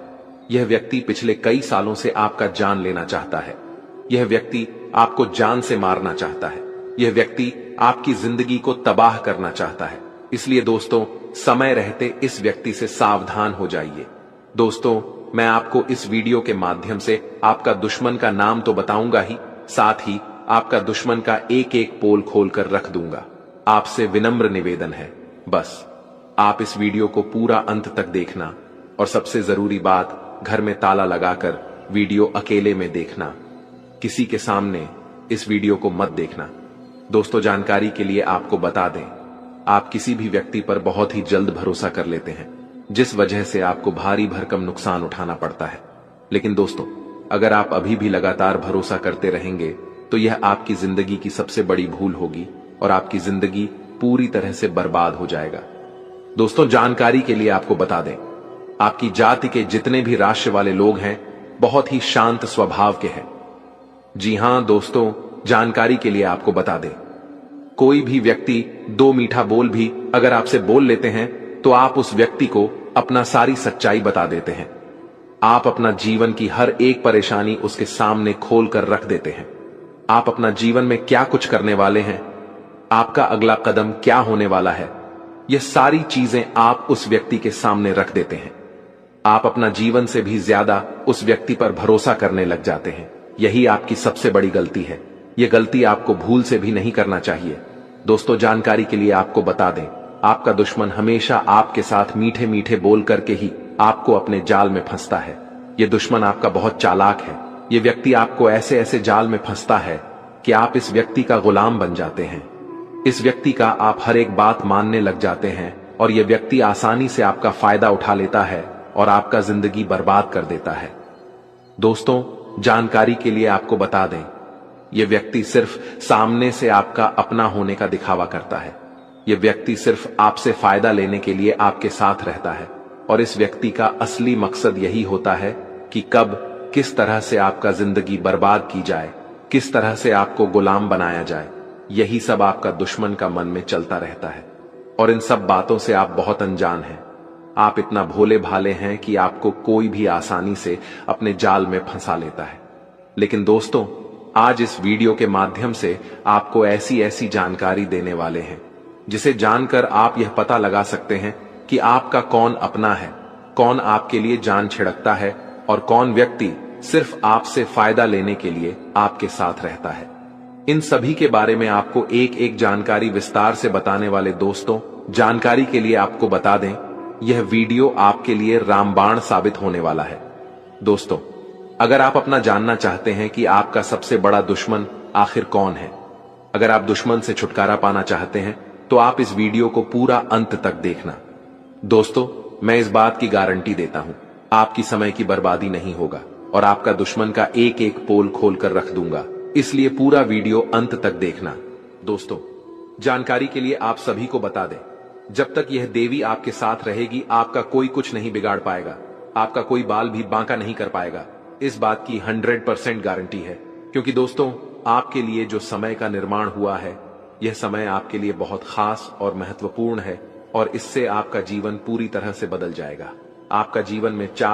यह व्यक्ति पिछले कई सालों से आपका जान लेना चाहता है। यह व्यक्ति आपको जान से मारना चाहता है। यह व्यक्ति आपकी जिंदगी को तबाह करना चाहता है। इसलिए दोस्तों, समय रहते इस व्यक्ति से सावधान हो जाइए। दोस्तों, मैं आपको इस वीडियो के माध्यम से आपका दुश्मन का नाम तो बताऊंगा ही, साथ ही आपका दुश्मन का एक एक पोल खोलकर रख दूंगा। आपसे विनम्र निवेदन है, बस आप इस वीडियो को पूरा अंत तक देखना और सबसे जरूरी बात, घर में ताला लगाकर वीडियो अकेले में देखना। किसी के सामने इस वीडियो को मत देखना। दोस्तों, जानकारी के लिए आपको बता दें, आप किसी भी व्यक्ति पर बहुत ही जल्द भरोसा कर लेते हैं, जिस वजह से आपको भारी भरकम नुकसान उठाना पड़ता है। लेकिन दोस्तों, अगर आप अभी भी लगातार भरोसा करते रहेंगे तो यह आपकी जिंदगी की सबसे बड़ी भूल होगी और आपकी जिंदगी पूरी तरह से बर्बाद हो जाएगा। दोस्तों, जानकारी के लिए आपको बता दें, आपकी जाति के जितने भी राशि वाले लोग हैं, बहुत ही शांत स्वभाव के हैं। जी हां दोस्तों, जानकारी के लिए आपको बता दें, कोई भी व्यक्ति 2 मीठा बोल भी अगर आपसे बोल लेते हैं तो आप उस व्यक्ति को अपना सारी सच्चाई बता देते हैं। आप अपना जीवन की हर एक परेशानी उसके सामने खोल कर रख देते हैं। आप अपना जीवन में क्या कुछ करने वाले हैं, आपका अगला कदम क्या होने वाला है, यह सारी चीजें आप उस व्यक्ति के सामने रख देते हैं। आप अपना जीवन से भी ज्यादा उस व्यक्ति पर भरोसा करने लग जाते हैं। यही आपकी सबसे बड़ी गलती है। यह गलती आपको भूल से भी नहीं करना चाहिए। दोस्तों, जानकारी के लिए आपको बता दें, आपका दुश्मन हमेशा आपके साथ मीठे मीठे बोल करके ही आपको अपने जाल में फंसता है। यह दुश्मन आपका बहुत चालाक है। यह व्यक्ति आपको ऐसे ऐसे जाल में फंसता है कि आप इस व्यक्ति का गुलाम बन जाते हैं। इस व्यक्ति का आप हर एक बात मानने लग जाते हैं और यह व्यक्ति आसानी से आपका फायदा उठा लेता है और आपका जिंदगी बर्बाद कर देता है। दोस्तों, जानकारी के लिए आपको बता दें, यह व्यक्ति सिर्फ सामने से आपका अपना होने का दिखावा करता है। यह व्यक्ति सिर्फ आपसे फायदा लेने के लिए आपके साथ रहता है और इस व्यक्ति का असली मकसद यही होता है कि कब किस तरह से आपका जिंदगी बर्बाद की जाए, किस तरह से आपको गुलाम बनाया जाए। यही सब आपका दुश्मन का मन में चलता रहता है और इन सब बातों से आप बहुत अनजान हैं। आप इतना भोले भाले हैं कि आपको कोई भी आसानी से अपने जाल में फंसा लेता है। लेकिन दोस्तों, आज इस वीडियो के माध्यम से आपको ऐसी ऐसी जानकारी देने वाले हैं जिसे जानकर आप यह पता लगा सकते हैं कि आपका कौन अपना है, कौन आपके लिए जान छिड़कता है और कौन व्यक्ति सिर्फ आपसे फायदा लेने के लिए आपके साथ रहता है। इन सभी के बारे में आपको एक एक जानकारी विस्तार से बताने वाले दोस्तों, जानकारी के लिए आपको बता दें, यह वीडियो आपके लिए रामबाण साबित होने वाला है। दोस्तों, अगर आप अपना जानना चाहते हैं कि आपका सबसे बड़ा दुश्मन आखिर कौन है, अगर आप दुश्मन से छुटकारा पाना चाहते हैं तो आप इस वीडियो को पूरा अंत तक देखना। दोस्तों, मैं इस बात की गारंटी देता हूं, आपकी समय की बर्बादी नहीं होगा और आपका दुश्मन का एक एक पोल खोलकर रख दूंगा, इसलिए पूरा वीडियो अंत तक देखना। दोस्तों, जानकारी के लिए आप सभी को बता दें, जब तक यह देवी आपके साथ रहेगी आपका कोई कुछ नहीं बिगाड़ पाएगा, आपका कोई बाल भी बांका नहीं कर पाएगा। इस बात की 100% गारंटी है, क्योंकि दोस्तों, आपके लिए जो समय का निर्माण हुआ है, यह समय आपके लिए बहुत खास और महत्वपूर्ण है और इससे आपका जीवन पूरी तरह से बदल जाएगा। आपका जीवन में 4